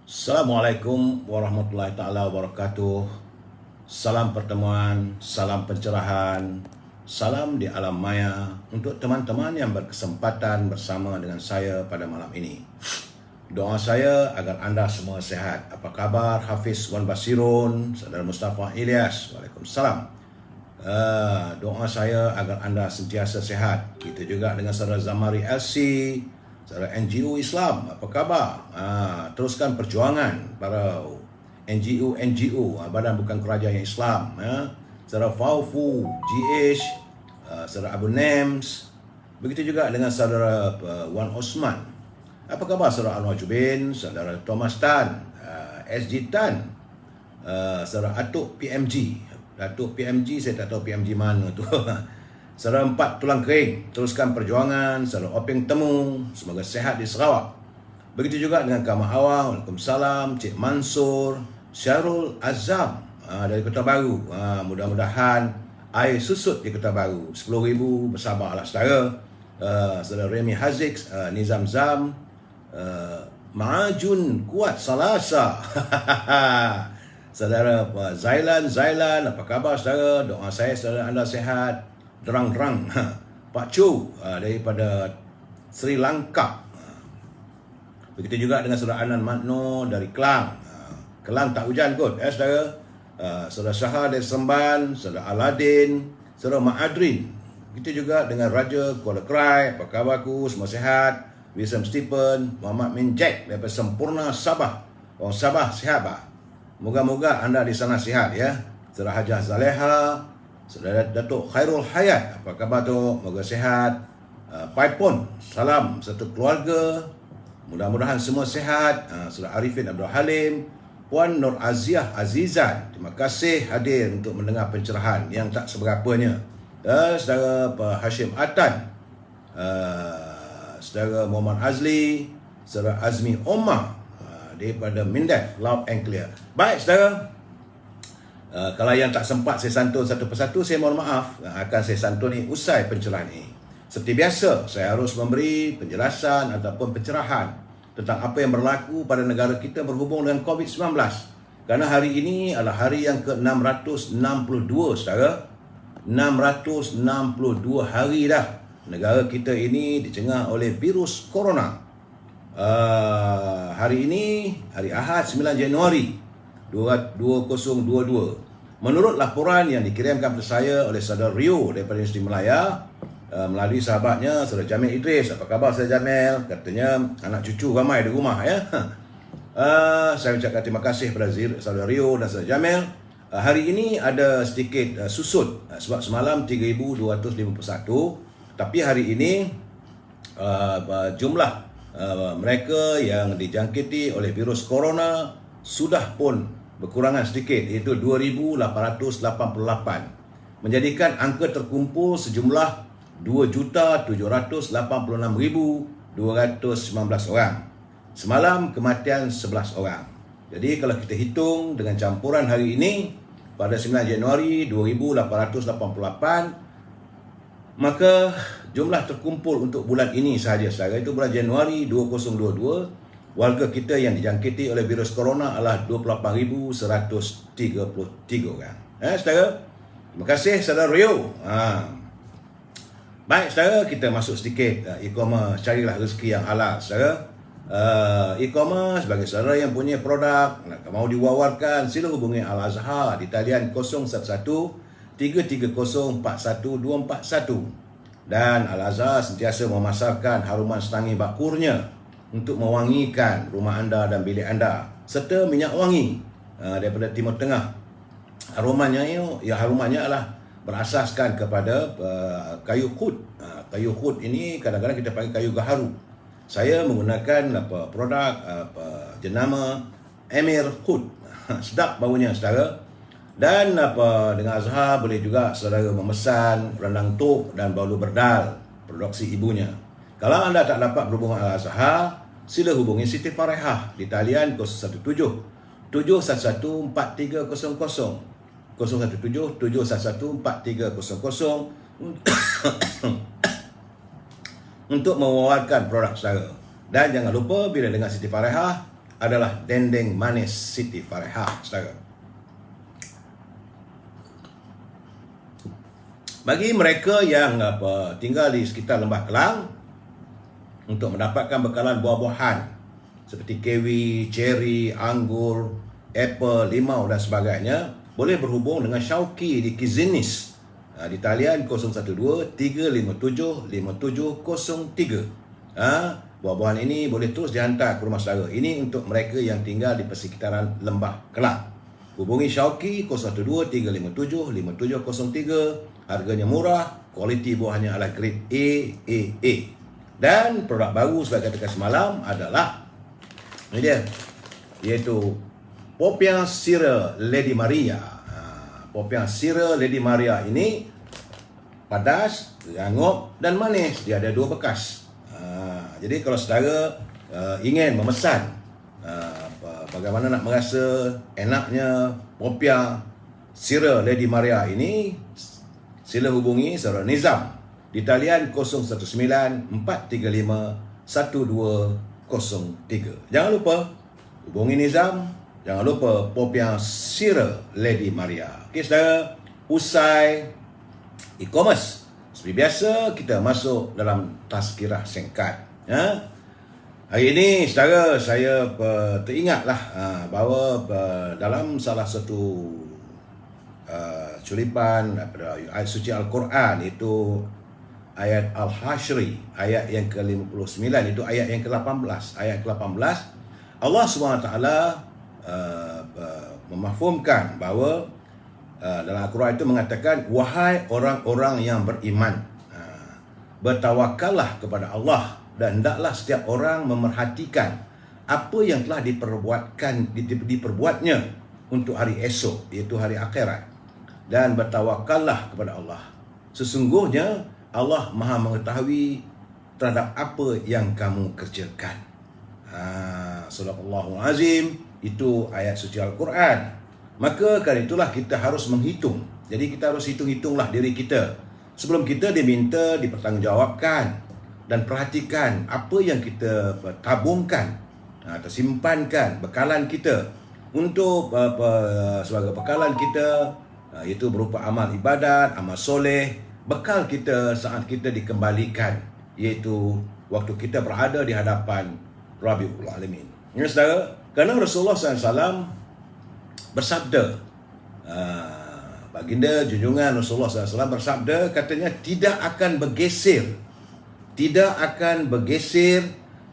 Assalamualaikum warahmatullahi taala wabarakatuh. Salam pertemuan, salam pencerahan, salam di alam maya untuk teman-teman yang berkesempatan bersama dengan saya pada malam ini. Doa saya agar anda semua sehat. Apa kabar Hafiz Wan Basirun, Saudara Mustafa Ilyas? Waalaikumsalam. Doa saya agar anda sentiasa sehat. Kita juga dengan Saudara Zamari LC, Saudara NGO Islam, apa khabar? Teruskan perjuangan para NGO, Badan Bukan Kerajaan Islam. Saudara Faufu, GH, Saudara Abu Nems. Begitu juga dengan Saudara Wan Osman. Apa khabar Saudara Anwar Jubin, Saudara Thomas Tan, SG Tan, Saudara Atuk PMG. Datuk PMG, saya tak tahu PMG mana tu. Saudara Empat Tulang Kering, teruskan perjuangan. Saudara Openg Temu, semoga sehat di Sarawak. Begitu juga dengan Kamal Awang, Waalaikumsalam. Cik Mansur, Syarul Azam dari Kota Baru. Mudah-mudahan air susut di Kota Baru. 10,000 bersabarlah saudara. Saudara Remy Haziq, Nizam Zam, Ma'ajun Kuat Salasa. Saudara Zailan, apa khabar saudara? Doa saya saudara anda sehat. Derang-derang Pak Chu daripada Sri Lanka. Begitu juga dengan saudara Anan Matno dari Kelang. Kelang tak hujan kot saudara. Saudara Syahar dari Seremban, saudara Aladin, saudara Mak Adrin. Begitu juga dengan Raja Kuala Krai. Apa khabarku? Semua sehat. Wilson Stephen, Muhammad Min Jack daripada Sempurna Sabah. Orang Sabah sihat bah. Moga-moga anda di sana sihat ya. Saudara Hajah Zaleha, Saudara Datuk Khairul Hayat, apa khabar tu? Moga sihat. Paipon, salam satu keluarga. Mudah-mudahan semua sehat. Saudara Arifin Abdul Halim, Puan Nur Aziah Azizat, terima kasih hadir untuk mendengar pencerahan yang tak seberapanya. Saudara Hashim Atan, Saudara Muhammad Azli, Saudara Azmi Omar daripada Mindef, Loud and Clear. Baik saudara, kalau yang tak sempat saya santun satu persatu, saya mohon maaf. Akan saya santuni usai pencerahan ini. Seperti biasa, saya harus memberi penjelasan ataupun pencerahan tentang apa yang berlaku pada negara kita berhubung dengan COVID-19. Kerana hari ini adalah hari yang ke-662, saudara. 662 hari dah negara kita ini dicengah oleh virus corona. Hari ini, hari Ahad 9 Januari 2022. Menurut laporan yang dikirimkan kepada saya oleh saudara Rio daripada Universiti Melaya melalui sahabatnya saudara Jamil Idris. Apa khabar saudara Jamil? Katanya anak cucu ramai di rumah ya. Saya ucapkan terima kasih kepada saudara Rio dan saudara Jamil. Hari ini ada sedikit susut sebab semalam 3,251, tapi hari ini jumlah mereka yang dijangkiti oleh virus corona sudah pun berkurangan sedikit, iaitu 2,888, menjadikan angka terkumpul sejumlah 2,786,219 orang. Semalam kematian 11 orang. Jadi kalau kita hitung dengan campuran hari ini pada 9 Januari 2,888, maka jumlah terkumpul untuk bulan ini sahaja saudara, itu bulan Januari 2022, warga kita yang dijangkiti oleh virus corona adalah 28,133 orang. Saudara, terima kasih saudara Rio. Baik saudara, kita masuk sedikit e-commerce, carilah rezeki yang halal saudara. E-commerce bagi saudara yang punya produk mau diwawarkan, sila hubungi Al-Azhar di talian 011-330-41241. Dan Al-Azhar sentiasa memasarkan haruman setangi bakurnya untuk mewangikan rumah anda dan bilik anda, serta minyak wangi daripada Timur Tengah. Harumannya adalah berasaskan kepada kayu khut. Kayu khut ini kadang-kadang kita panggil kayu gaharu. Saya menggunakan produk jenama Emir Khut. Sedap baunya saudara. Dan dengan Azhar boleh juga saudara memesan rendang tok dan baulu berdal produksi ibunya. Kalau anda tak dapat berhubung dengan Azhar, sila hubungi Siti Farehah di talian 017-711-4300 017-711-4300 untuk mewawarkan produk saudara. Dan jangan lupa bila dengan Siti Farehah, adalah dendeng manis Siti Farehah, saudara. Bagi mereka yang tinggal di sekitar Lembah Kelang, untuk mendapatkan bekalan buah-buahan seperti kiwi, ceri, anggur, apple, limau dan sebagainya, boleh berhubung dengan Syauqi di Kizinis di talian 012-357-5703. Buah-buahan ini boleh terus dihantar ke rumah saudara. Ini untuk mereka yang tinggal di persekitaran Lembah Kelang. Hubungi Syauqi 012-357-5703. Harganya murah, kualiti buahnya adalah grade AAA. Dan produk baru sebagai katakan semalam adalah ini dia, iaitu Popiah Sirih Lady Maria. Popiah Sirih Lady Maria ini padas, rangup dan manis. Dia ada dua bekas. Jadi kalau saudara ingin memesan bagaimana nak merasa enaknya Popiah Sirih Lady Maria ini, sila hubungi saudara Nizam di talian 019-435-1203. Jangan lupa hubungi Nizam. Jangan lupa Popiah Sirih Lady Maria. Okey saudara, usai e-commerce, seperti biasa kita masuk dalam tazkirah singkat. Hari ini saudara, saya teringatlah bahawa dalam salah satu culipan daripada ayat suci Al-Quran, itu ayat Al-Hashri, ayat yang ke-59, itu ayat yang ke-18. Ayat ke-18, Allah SWT memafhumkan bahawa dalam Al-Quran itu mengatakan, wahai orang-orang yang beriman, bertawakallah kepada Allah dan hendaklah setiap orang memerhatikan apa yang telah diperbuatnya untuk hari esok, iaitu hari akhirat, dan bertawakallah kepada Allah. Sesungguhnya Allah Maha mengetahui terhadap apa yang kamu kerjakan. Sadaqallahul Azim. Itu ayat suci Al-Quran. Maka kerana itulah kita harus menghitung. Jadi kita harus hitung-hitunglah diri kita sebelum kita diminta dipertanggungjawabkan, dan perhatikan apa yang kita tabungkan atau simpankan bekalan kita untuk sebagai bekalan kita, iaitu berupa amal ibadat, amal soleh, bekal kita saat kita dikembalikan, iaitu waktu kita berada di hadapan Rabbul Alamin. Ya saudara, kerana Rasulullah SAW bersabda, baginda junjungan Rasulullah SAW bersabda, katanya tidak akan bergeser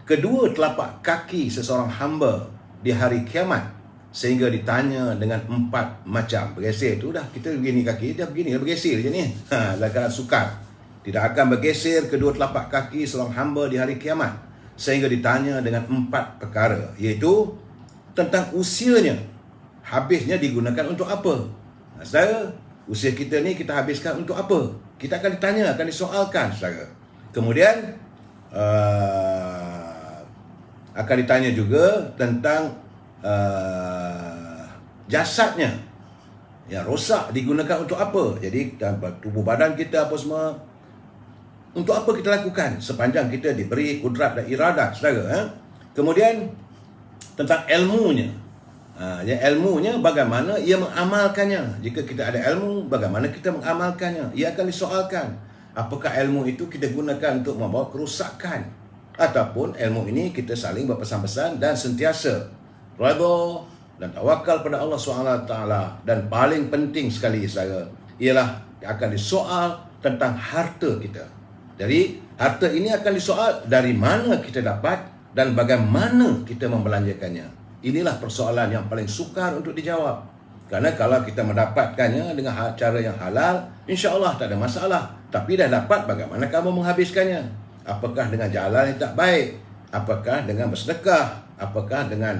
kedua telapak kaki seseorang hamba di hari kiamat sehingga ditanya dengan 4 macam. Bergeser tu dah, kita begini kaki, dia begini, dia bergeser je ni. Dalam keadaan sukar. Tidak akan bergeser kedua telapak kaki seorang hamba di hari kiamat sehingga ditanya dengan 4 perkara, iaitu tentang usianya, habisnya digunakan untuk apa. Saudara, usia kita ni kita habiskan untuk apa? Kita akan ditanya, akan disoalkan, saudara. Kemudian akan ditanya juga tentang jasadnya, yang rosak digunakan untuk apa. Jadi tubuh badan kita apa semua, untuk apa kita lakukan sepanjang kita diberi kudrat dan iradah, saudara. Kemudian tentang ilmunya, ilmunya bagaimana ia mengamalkannya. Jika kita ada ilmu, bagaimana kita mengamalkannya, ia akan disoalkan. Apakah ilmu itu kita gunakan untuk membawa kerusakan, ataupun ilmu ini kita saling berpesan-pesan dan sentiasa redha dan tawakal pada Allah SWT. Dan paling penting sekali saudara, ialah akan disoal tentang harta kita. Jadi harta ini akan disoal dari mana kita dapat dan bagaimana kita membelanjakannya. Inilah persoalan yang paling sukar untuk dijawab. Kerana kalau kita mendapatkannya dengan cara yang halal, insya-Allah tak ada masalah. Tapi dah dapat, bagaimana kamu menghabiskannya? Apakah dengan jalan yang tak baik? Apakah dengan bersedekah? Apakah dengan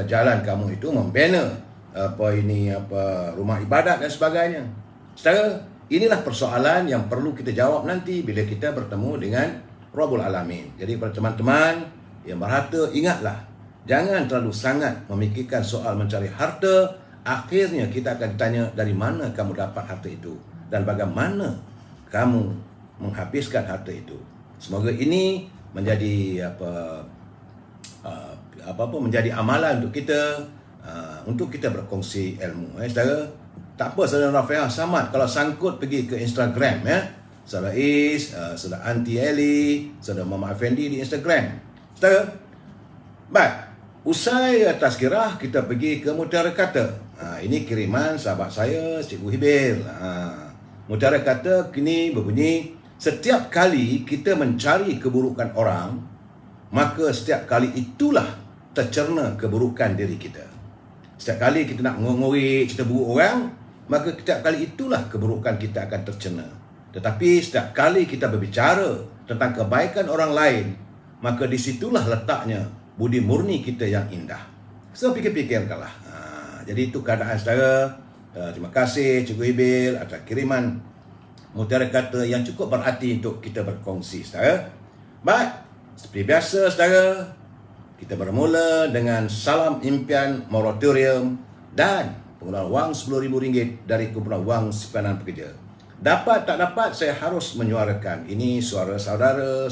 jalan kamu itu membina rumah ibadat dan sebagainya? Secara inilah persoalan yang perlu kita jawab nanti bila kita bertemu dengan Rabbul Alamin. Jadi para teman-teman yang berharta, ingatlah, jangan terlalu sangat memikirkan soal mencari harta. Akhirnya kita akan ditanya dari mana kamu dapat harta itu dan bagaimana kamu menghabiskan harta itu. Semoga ini menjadi menjadi amalan untuk kita berkongsi ilmu. Saudara, tak apa saudara Rafiah Samad kalau sangkut pergi ke Instagram saudara Is, saudara Aunty Ellie, saudara Mama Effendi di Instagram. Saudara, baik, usai tazkirah kita pergi ke Mutiara Kata. Ini kiriman sahabat saya Cikgu Hibil. Mutiara Kata kini berbunyi, setiap kali kita mencari keburukan orang, maka setiap kali itulah tercerna keburukan diri kita. Setiap kali kita nak ngorek cerita buruk orang, maka setiap kali itulah keburukan kita akan tercerna. Tetapi setiap kali kita berbicara tentang kebaikan orang lain, maka disitulah letaknya budi murni kita yang indah. So fikir-fikirkanlah. Jadi itu keadaan saudara. Terima kasih Cikgu Hibil atas kiriman Mutiara Kata yang cukup berarti untuk kita berkongsi saudara. Baik, seperti biasa saudara, kita bermula dengan salam impian moratorium dan penggunaan wang RM10,000 dari kumpulan wang simpanan pekerja. Dapat tak dapat saya harus menyuarakan. Ini suara saudara,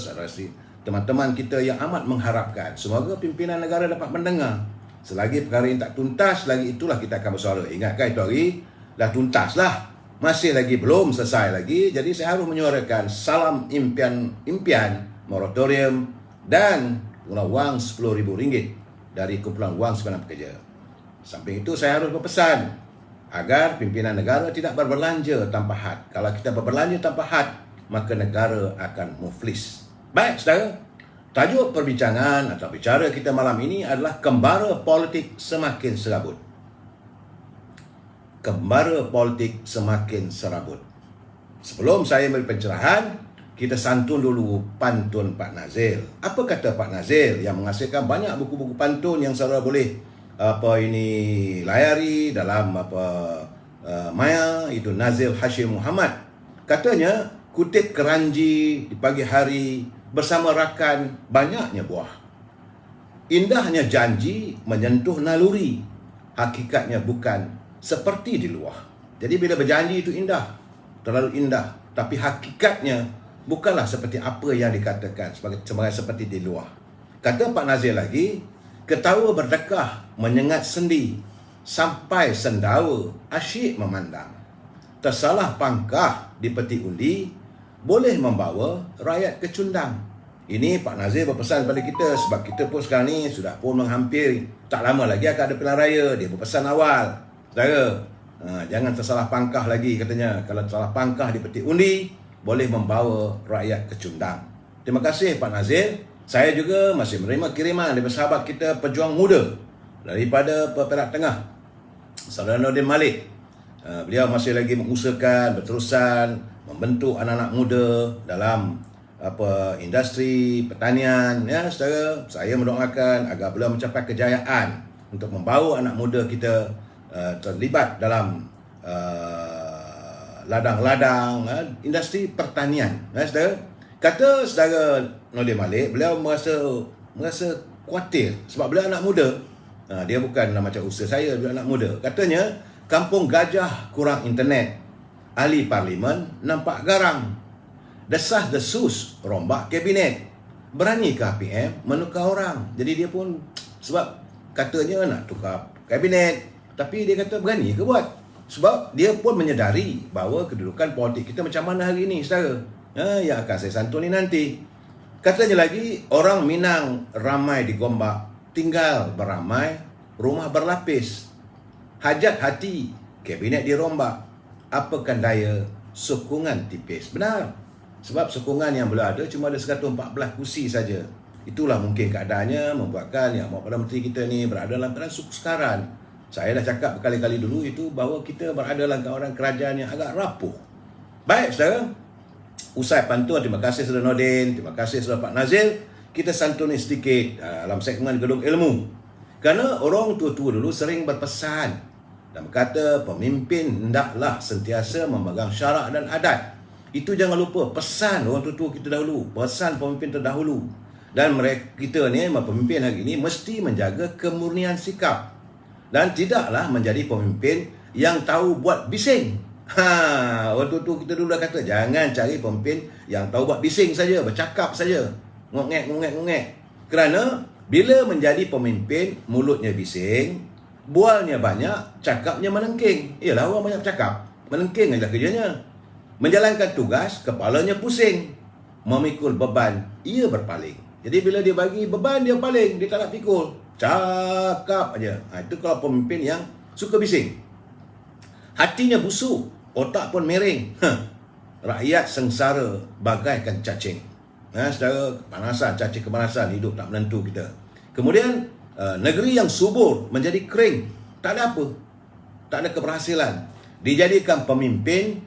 teman-teman kita yang amat mengharapkan. Semoga pimpinan negara dapat mendengar. Selagi perkara ini tak tuntas, lagi itulah kita akan bersuara. Ingatkan itu hari, dah tuntas lah. Masih lagi belum selesai lagi. Jadi saya harus menyuarakan salam impian moratorium dan penggunaan wang RM10,000 dari kumpulan wang simpanan pekerja. Samping itu saya harus berpesan agar pimpinan negara tidak berbelanja tanpa had. Kalau kita berbelanja tanpa had, maka negara akan muflis. Baik saudara, tajuk perbincangan atau bicara kita malam ini adalah kembara politik semakin serabut. Kembara politik semakin serabut. Sebelum saya beri pencerahan, kita santun dulu pantun Pak Nazil. Apa kata Pak Nazil yang menghasilkan banyak buku-buku pantun yang saudara boleh layari dalam Maya, itu Nazil Hashim Muhammad. Katanya, kutip keranji di pagi hari bersama rakan banyaknya buah. Indahnya janji menyentuh naluri, hakikatnya bukan seperti di luar. Jadi bila berjanji itu indah, terlalu indah, tapi hakikatnya bukanlah seperti apa yang dikatakan seperti di luar. Kata Pak Nazir lagi, ketawa berdekah menyengat sendi, sampai sendawa asyik memandang. Tersalah pangkah di peti undi, boleh membawa rakyat ke cundang. Ini Pak Nazir berpesan kepada kita, sebab kita pun sekarang ni sudah pun menghampiri, tak lama lagi akan ada pilihan raya. Dia berpesan awal, saudara, jangan tersalah pangkah lagi katanya. Kalau tersalah pangkah di peti undi, boleh membawa rakyat ke cundang. Terima kasih Pak Nazir. Saya juga masih menerima kiriman dari sahabat kita pejuang muda daripada Perak Tengah, Saudara Nordin Malik. Beliau masih lagi mengusahakan berterusan membentuk anak-anak muda dalam industri pertanian. Ya, saudara, saya mendoakan agar beliau mencapai kejayaan untuk membawa anak muda kita terlibat dalam ladang-ladang industri pertanian. Ya, saudara. Kata saudara Nordin Malik, beliau merasa khawatir sebab beliau anak muda. Dia bukan macam usaha saya, beliau anak muda. Katanya, kampung gajah kurang internet, ahli parlimen nampak garang, desas-desus rombak kabinet, beranikah PM menukar orang. Jadi dia pun, sebab katanya nak tukar kabinet, tapi dia kata berani ke buat? Sebab dia pun menyedari bahawa kedudukan politik kita macam mana hari ini, saudara. Yang akan saya santuni nanti. Katanya lagi, orang Minang ramai di Gombak, tinggal beramai, rumah berlapis. Hajat hati, kabinet dirombak. Apakan daya, sokongan tipis. Benar. Sebab sokongan yang boleh ada cuma ada 114 kursi saja. Itulah mungkin keadaannya membuatkan yang Perdana Menteri kita ni berada dalam keadaan sukaran. Saya dah cakap berkali-kali dulu itu bahawa kita berada dalam keadaan kerajaan yang agak rapuh. Baik, saudara. Usai pantun, terima kasih Saudara Nordin, terima kasih Saudara Pak Nazil. Kita santuni sedikit dalam segmen Gedung Ilmu. Kerana orang tua-tua dulu sering berpesan dan berkata pemimpin hendaklah sentiasa memegang syarak dan adat. Itu jangan lupa, pesan orang tua-tua kita dahulu, pesan pemimpin terdahulu. Dan mereka kita ni, pemimpin hari ini mesti menjaga kemurnian sikap dan tidaklah menjadi pemimpin yang tahu buat bising. Orang tua kita dulu dah kata jangan cari pemimpin yang tahu buat bising saja, bercakap saja, ngongek. Kerana Bila menjadi pemimpin, mulutnya bising, bualnya banyak, cakapnya melengking. Yalah, orang banyak cakap, melengking adalah kerjanya. Menjalankan tugas, kepalanya pusing. Memikul beban, ia berpaling. Jadi bila dia bagi beban, dia paling, dia tak nak pikul. Cakap aja. Itu kalau pemimpin yang suka bising. Hatinya busuk, otak pun miring. Rakyat sengsara bagaikan cacing. Saudara, kepanasan, cacing kepanasan, hidup tak menentu kita. Kemudian, negeri yang subur menjadi kering. Tak ada apa. Tak ada keberhasilan. Dijadikan pemimpin,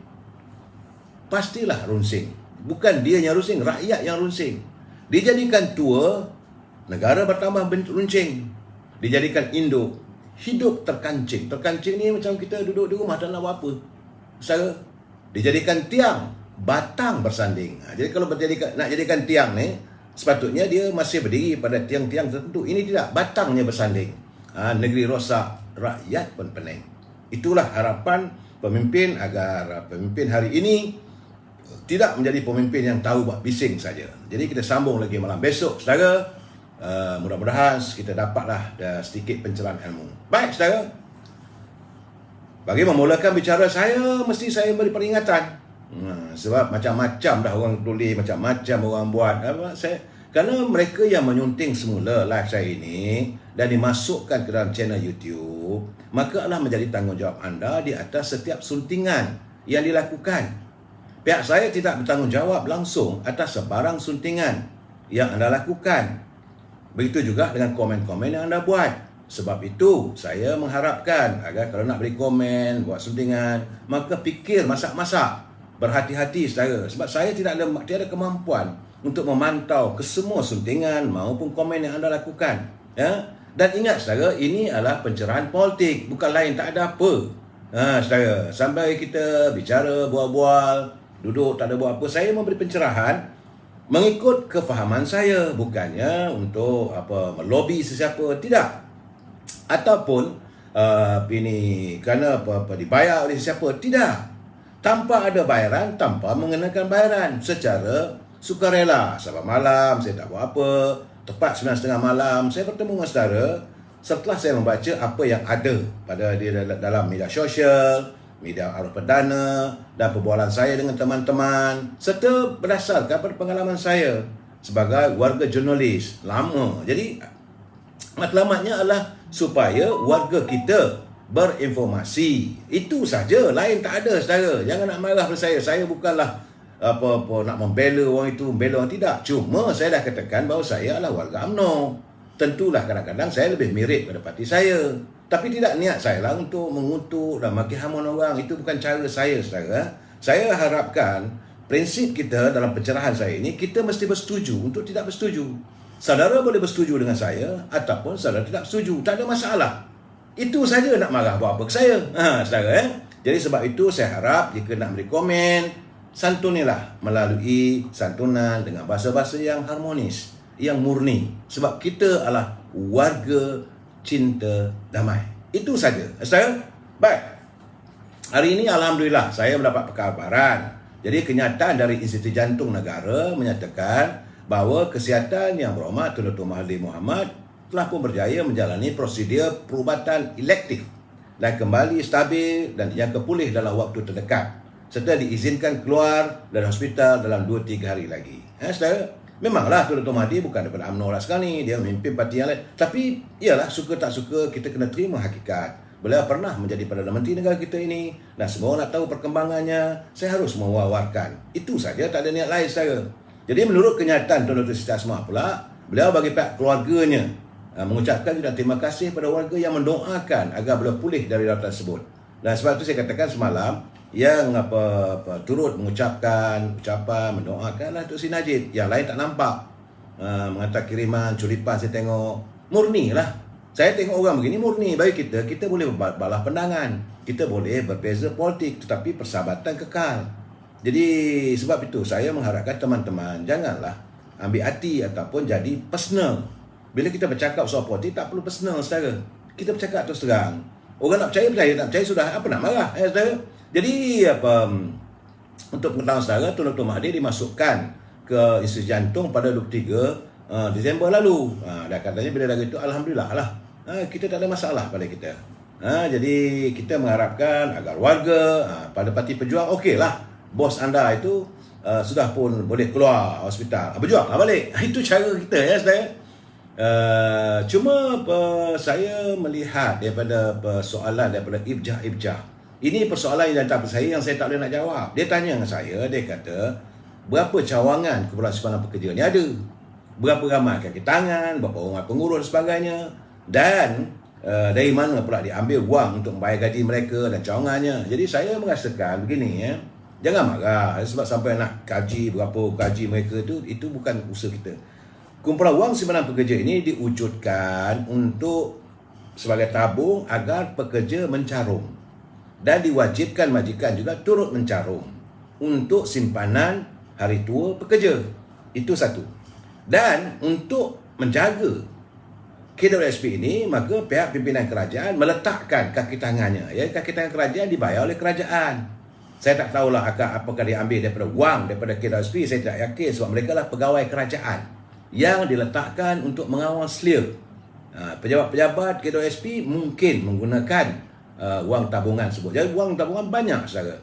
pastilah runsing. Bukan dia yang runsing, rakyat yang runsing. Dijadikan tua, negara bertambah runcing. Dijadikan induk, hidup terkancing. Terkancing ni macam kita duduk di rumah tak nak buat apa. Saudara, dijadikan tiang, batang bersanding. Jadi kalau nak jadikan tiang ni, sepatutnya dia masih berdiri pada tiang-tiang tertentu. Ini tidak, batangnya bersanding. Negeri rosak, rakyat pun pening. Itulah harapan pemimpin agar pemimpin hari ini tidak menjadi pemimpin yang tahu buat bising saja. Jadi kita sambung lagi malam besok, saudara. Mudah-mudahan kita dapatlah sedikit pencerahan ilmu. Baik, saudara. Bagi memulakan bicara saya, mesti saya beri peringatan. Sebab macam-macam dah orang tulis, macam-macam orang buat. Kerana mereka yang menyunting semula live saya ini dan dimasukkan ke dalam channel YouTube, maka adalah menjadi tanggungjawab anda di atas setiap suntingan yang dilakukan. Pihak saya tidak bertanggungjawab langsung atas sebarang suntingan yang anda lakukan. Begitu juga dengan komen-komen yang anda buat. Sebab itu, saya mengharapkan agar kalau nak beri komen, buat suntingan, maka fikir masak-masak. Berhati-hati, saudara. Sebab saya tiada kemampuan untuk memantau kesemua suntingan maupun komen yang anda lakukan. Ya? Dan ingat, saudara, ini adalah pencerahan politik. Bukan lain, tak ada apa. Saudara, sampai kita bicara, bual-bual, duduk, tak ada buat apa. Saya memberi pencerahan mengikut kefahaman saya. Bukannya untuk melobi sesiapa. Tidak. Ataupun kerana dibayar oleh sesiapa. Tidak. Tanpa ada bayaran, tanpa mengenakan bayaran. Secara sukarela. Sabah malam, saya tak buat apa. Tepat 9.30 malam, saya bertemu dengan saudara. Setelah saya membaca apa yang ada pada dalam media sosial, media arus perdana dan perbualan saya dengan teman-teman, serta berdasarkan pada pengalaman saya sebagai warga jurnalis lama. Jadi matlamatnya adalah supaya warga kita berinformasi. Itu saja, lain tak ada, saudara. Jangan nak marah pada saya. Saya bukanlah apa nak membela orang itu, membela orang, tidak. Cuma saya dah katakan bahawa saya adalah warga UMNO. Tentulah kadang-kadang saya lebih mirip pada parti saya. Tapi tidak niat saya lah untuk mengutuk dan maki hamun orang. Itu bukan cara saya, saudara. Saya harapkan prinsip kita dalam pencerahan saya ini, kita mesti bersetuju untuk tidak bersetuju. Saudara boleh bersetuju dengan saya ataupun saudara tidak bersetuju. Tak ada masalah. Itu saja, nak marah buat apa ke saya. Saudara. Jadi sebab itu saya harap jika nak beri komen, santunilah melalui santunan dengan bahasa-bahasa yang harmonis, yang murni. Sebab kita adalah warga cinta damai. Itu saja. Saudara? Baik. Hari ini alhamdulillah saya mendapat perkabaran. Jadi kenyataan dari Institut Jantung Negara menyatakan bahawa Kesihatan Yang Berhormat Tun Dr. Mahathir Mohamad telah pun berjaya menjalani prosedur perubatan elektif dan kembali stabil dan jangka pulih dalam waktu terdekat, serta diizinkan keluar dari hospital dalam 2-3 hari lagi. Saudara, memanglah Tun Dr. Mahathir bukan daripada UMNO lah sekarang ni, dia memimpin parti yang lain. Tapi ialah suka tak suka kita kena terima hakikat. Beliau pernah menjadi Perdana Menteri negara kita ini dan semua nak tahu perkembangannya. Saya harus mewawarkan. Itu saja, tak ada niat lain, saudara. Jadi menurut kenyataan Tun Dr. Siti Asma pula, beliau bagi pihak keluarganya mengucapkan juga terima kasih pada warga yang mendoakan agar beliau pulih dari rawatan tersebut. Dan sebab itu saya katakan semalam yang turut mengucapkan ucapan mendoakanlah Tok Sri Najib. Yang lain tak nampak. Menghantar kiriman, curipan saya tengok murni lah. Saya tengok orang begini murni. Bagi kita boleh balah pandangan, kita boleh berbeza politik, tetapi persahabatan kekal. Jadi sebab itu saya mengharapkan teman-teman janganlah ambil hati ataupun jadi personal. Bila kita bercakap soal politik, tak perlu personal, saudara. Kita bercakap terus terang. Orang nak percaya, tak percaya sudah. Apa nak marah, saudara? Jadi, untuk pengetahuan saudara, Tun Dr. Mahathir dimasukkan ke Institut Jantung pada 23 Disember lalu. Dan katanya bila dah gitu, alhamdulillah lah. Kita tak ada masalah pada kita. Jadi kita mengharapkan agar warga pada parti pejuang okeylah. Bos anda itu sudah pun boleh keluar hospital. Berjuanglah balik. Itu cara kita ya saudara. Cuma saya melihat daripada persoalan daripada Ibjah. Ini persoalan yang datang kepada saya yang saya tak boleh nak jawab. Dia tanya dengan saya, dia kata, berapa cawangan Kumpulan Simpanan Pekerja ni ada? Berapa ramai kaki tangan, berapa orang pengurus dan sebagainya, dan dari mana pula diambil wang untuk membayar gaji mereka dan cawangannya. Jadi saya merasakan begini ya, jangan marah sebab sampai nak kaji berapa gaji mereka itu bukan usaha kita. Kumpulan Wang Simpanan Pekerja ini diwujudkan untuk sebagai tabung agar pekerja mencarum. Dan diwajibkan majikan juga turut mencarum untuk simpanan hari tua pekerja. Itu satu. Dan untuk menjaga KWSP ini, maka pihak pimpinan kerajaan meletakkan kaki tangannya. Ya, kaki tangan kerajaan dibayar oleh kerajaan. Saya tak tahulah apakah diambil daripada wang daripada KWSP, saya tidak yakin sebab mereka lah pegawai kerajaan yang diletakkan untuk mengawal selia. Pejabat-pejabat KWSP mungkin menggunakan wang tabungan sebut. Jadi wang tabungan banyak saudara.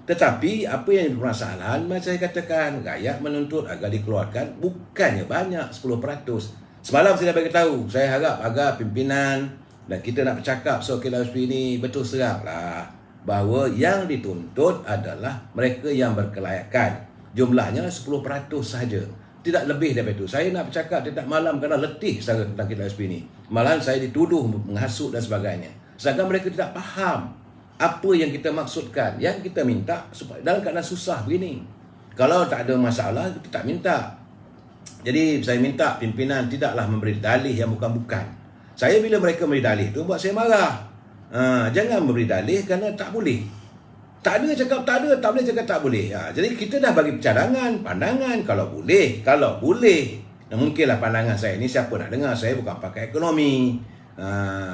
Tetapi apa yang jadi permasalahan, macam saya katakan, rakyat menuntut agar dikeluarkan bukannya banyak 10%. Semalam saya dah bagi tahu, saya harap agar pimpinan dan kita nak bercakap soal KWSP ini betul seraplah bahawa yang dituntut adalah mereka yang berkelayakan. Jumlahnya 10% sahaja. Tidak lebih daripada itu. Saya nak bercakap tiap malam kerana letih saudara tentang KWSP ini. Malahan saya dituduh menghasut dan sebagainya. Sedangkan mereka tidak faham apa yang kita maksudkan. Yang kita minta supaya dalam keadaan susah begini, kalau tak ada masalah, kita tak minta. Jadi saya minta pimpinan tidaklah memberi dalih yang bukan-bukan. Saya bila mereka memberi dalih tu buat saya marah. Jangan memberi dalih kerana tak boleh. Tak ada cakap tak ada, tak boleh cakap tak boleh. Jadi kita dah bagi cadangan, pandangan kalau boleh. Mungkinlah pandangan saya ni siapa nak dengar. Saya bukan pakar ekonomi.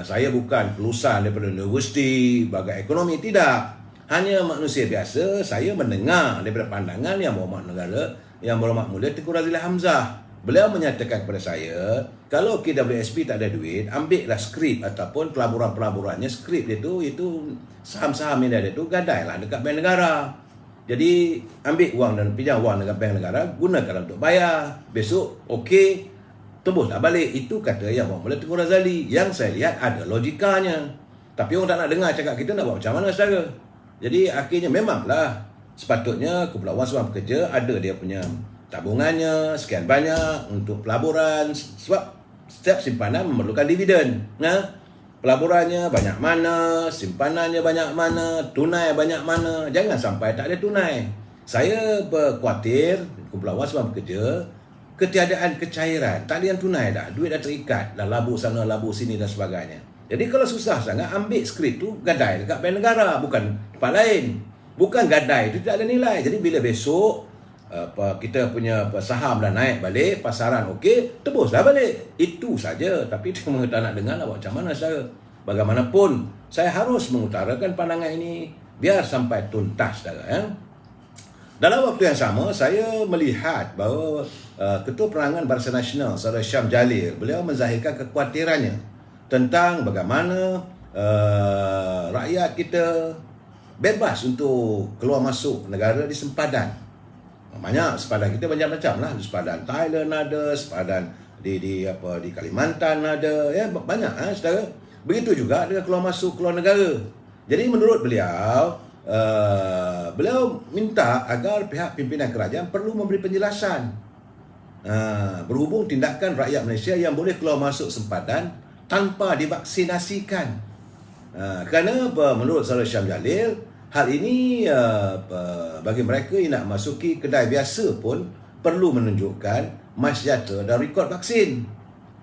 Saya bukan kelulusan daripada universiti bagai ekonomi, tidak. Hanya manusia biasa. Saya mendengar daripada pandangan yang berhormat negara, yang berhormat mulia Tengku Razili Hamzah. Beliau menyatakan kepada saya, kalau KWSP tak ada duit, ambillah skrip ataupun pelaburan-pelaburannya, skrip dia tu, itu saham-saham yang dia ada tu, gadailah dekat bank negara. Jadi ambil wang dan pinjam wang dekat bank negara, gunakan untuk bayar. Besok okey, tembuslah balik. Itu kata yang Muhammad Tengku Razali, yang saya lihat ada logikanya. Tapi orang tak nak dengar cakap kita, nak buat macam mana saudara? Jadi akhirnya memanglah sepatutnya Kumpulan Wang Simpanan Pekerja ada dia punya tabungannya sekian banyak untuk pelaburan, sebab setiap simpanan memerlukan dividen. Pelaburannya banyak mana, simpanannya banyak mana, tunai banyak mana. Jangan sampai tak ada tunai. Saya berkhuatir Kumpulan Wang Simpanan Pekerja ketiadaan kecairan, tak ada yang tunai dah. Duit dah terikat, dah labur sana, labur sini dan sebagainya. Jadi kalau susah sangat, ambil skrip tu, gadai dekat bank negara, bukan tempat lain. Bukan gadai, itu tidak ada nilai. Jadi bila besok kita punya saham dah naik balik, pasaran okey, tebuslah balik. Itu saja. Tapi cuma tak nak dengar lah macam mana saudara. Bagaimanapun, saya harus mengutarakan pandangan ini biar sampai tuntas saudara. Dalam waktu yang sama, saya melihat bahawa Ketua Penerangan Barisan Nasional Saudara Syam Jalil, beliau menzahirkan kekhawatirannya tentang bagaimana rakyat kita bebas untuk keluar masuk negara di sempadan. Banyak sempadan kita macam-macam lah. Sempadan Thailand ada, sempadan di Kalimantan ada, ya banyak saudara. Begitu juga dengan keluar masuk keluar negara. Jadi menurut beliau, beliau minta agar pihak pimpinan kerajaan perlu memberi penjelasan berhubung tindakan rakyat Malaysia yang boleh keluar masuk sempadan tanpa divaksinasikan. Kerana menurut Saudara Syam Jalil, hal ini bagi mereka yang nak masuki kedai biasa pun perlu menunjukkan masyarakat dan rekod vaksin.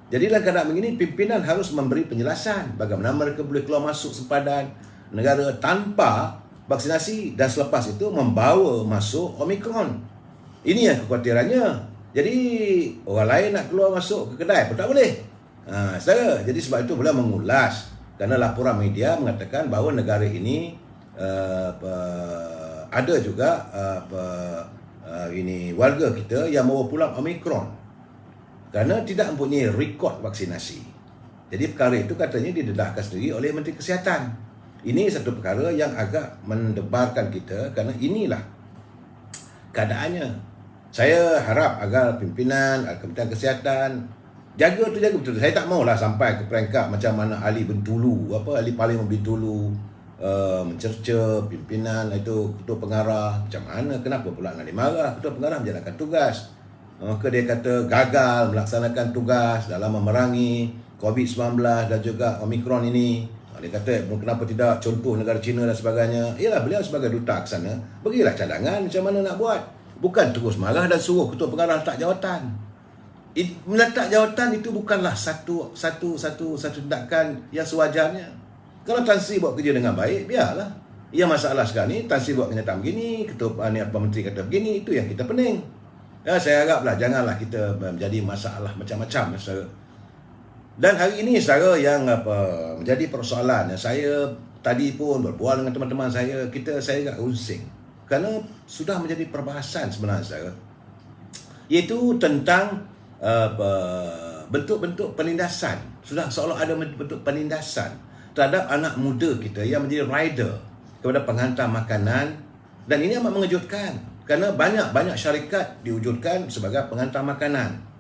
Jadi dalam keadaan begini, pimpinan harus memberi penjelasan bagaimana mereka boleh keluar masuk sempadan negara tanpa vaksinasi dan selepas itu membawa masuk Omicron. Ini yang kekhawatirannya. Jadi orang lain nak keluar masuk ke kedai pun tak boleh. Saudara, jadi sebab itu beliau mengulas kerana laporan media mengatakan bahawa negara ini ada juga ini warga kita yang bawa pulang Omicron. kerana tidak mempunyai rekod vaksinasi. Jadi perkara itu katanya didedahkan sendiri oleh Menteri Kesihatan. Ini satu perkara yang agak mendebarkan kita, kerana inilah keadaannya. Saya harap agar pimpinan Kementerian Kesihatan jaga betul. Saya tak maulah sampai ke peringkat macam mana ahli Bintulu, ahli Parlimen Bintulu mencerca pimpinan itu ketua pengarah. Macam mana, kenapa pula nak dimarah? Ketua pengarah menjalankan tugas, maka dia kata gagal melaksanakan tugas dalam memerangi COVID-19 dan juga Omicron ini. Dia kata kenapa tidak contoh negara China dan sebagainya. Ialah beliau sebagai duta ke sana, berilah cadangan macam mana nak buat. Bukan terus marah dan suruh ketua pengarah letak jawatan. Meletak jawatan itu bukanlah satu tindakan yang sewajarnya. Kalau Tan Sri buat kerja dengan baik, biarlah. Yang masalah sekarang ni, Tan Sri buat kenyataan begini, ketua menteri kata begini, itu yang kita pening. Saya haraplah janganlah kita menjadi masalah macam-macam. Dan hari ini saudara yang menjadi persoalan, saya tadi pun berbual dengan teman-teman saya agak rusing kerana sudah menjadi perbahasan sebenarnya saudara, iaitu tentang bentuk-bentuk penindasan. Sudah seolah ada bentuk penindasan terhadap anak muda kita yang menjadi rider kepada penghantar makanan. Dan ini amat mengejutkan kerana banyak syarikat diwujudkan sebagai penghantar makanan.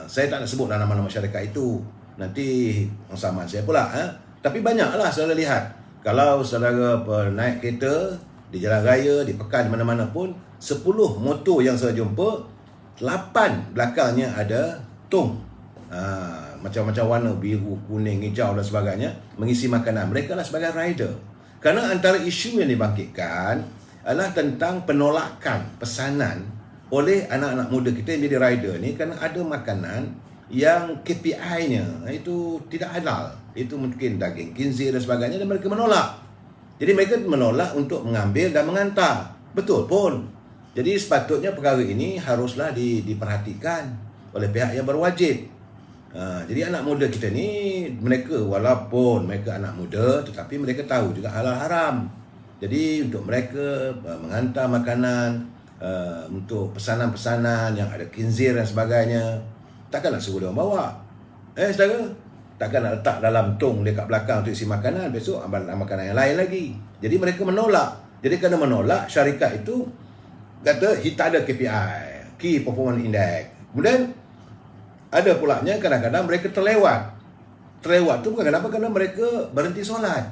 Saya tak nak sebut nama-nama syarikat itu, nanti saman saya pula. Tapi banyaklah saudara lihat, kalau saudara naik kereta di jalan raya, di pekan, di mana-mana pun, 10 motor yang saya jumpa, 8 belakangnya ada tong macam-macam warna, biru, kuning, hijau dan sebagainya, mengisi makanan. Mereka lah sebagai rider. Kerana antara isu yang dibangkitkan adalah tentang penolakan pesanan oleh anak-anak muda kita yang jadi rider ni, kerana ada makanan yang KPI-nya itu tidak halal. Itu mungkin daging khinzir dan sebagainya, dan mereka menolak. Jadi mereka menolak untuk mengambil dan mengantar. Betul pun. Jadi sepatutnya perkara ini haruslah diperhatikan oleh pihak yang berwajib. Jadi anak muda kita ni, mereka walaupun mereka anak muda, tetapi mereka tahu juga halal haram. Jadi untuk mereka menghantar makanan, untuk pesanan-pesanan yang ada khinzir dan sebagainya, takkan nak suruh dia orang bawa. Saudara, takkan nak letak dalam tong dekat belakang untuk isi makanan, besok ambil makanan yang lain lagi. Jadi mereka menolak. Jadi kerana menolak, syarikat itu kata tak ada KPI, Key Performance Index. Kemudian ada pulanya kadang-kadang mereka terlewat. Terlewat tu bukan kenapa, kerana mereka berhenti solat.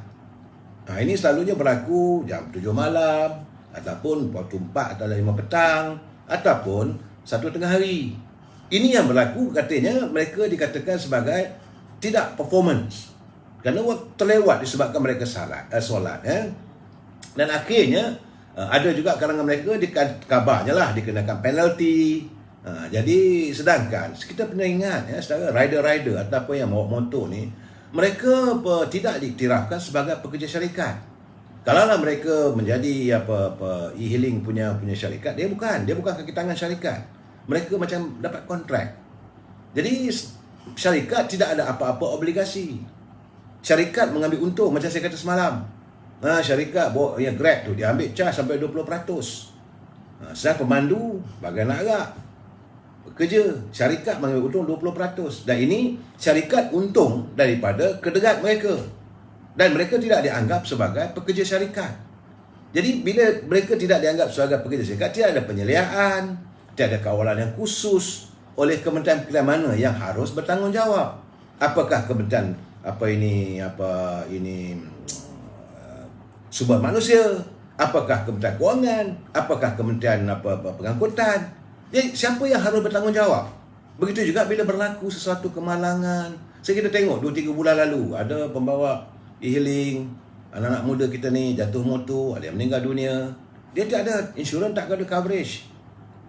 Ini selalunya berlaku jam 7 malam, ataupun waktu 4 atau 5 petang, ataupun 1 tengah hari. Ini yang berlaku, katanya mereka dikatakan sebagai tidak performance, kerana terlewat disebabkan mereka solat. Dan akhirnya ada juga kalangan mereka kabarnya lah dikenakan penalti. Jadi sedangkan kita pernah ingat saudara, rider-rider ataupun yang bawa motor ni, mereka tidak diiktirafkan sebagai pekerja syarikat. Kalaulah mereka menjadi e-hailing punya syarikat, dia bukan kaki tangan syarikat. Mereka macam dapat kontrak. Jadi syarikat tidak ada apa-apa obligasi. Syarikat mengambil untung macam saya kata semalam. Syarikat bawa yang Grab tu dia ambil cas sampai 20%. Sedang pemandu bagai nak agak bekerja, syarikat mengambil untung 20%. Dan ini syarikat untung daripada kedegat mereka. Dan mereka tidak dianggap sebagai pekerja syarikat. Jadi bila mereka tidak dianggap sebagai pekerja syarikat, tidak ada penyeliaan, tidak ada kawalan yang khusus oleh kementerian mana yang harus bertanggungjawab. Apakah kementerian sumber manusia, apakah kementerian kewangan, apakah kementerian pengangkutan. Jadi siapa yang harus bertanggungjawab? Begitu juga bila berlaku sesuatu kemalangan. Kita tengok 2-3 bulan lalu ada pembawa e-hailing, anak-anak muda kita ni jatuh motor, ada yang meninggal dunia. Dia tak ada insurans, tak ada coverage,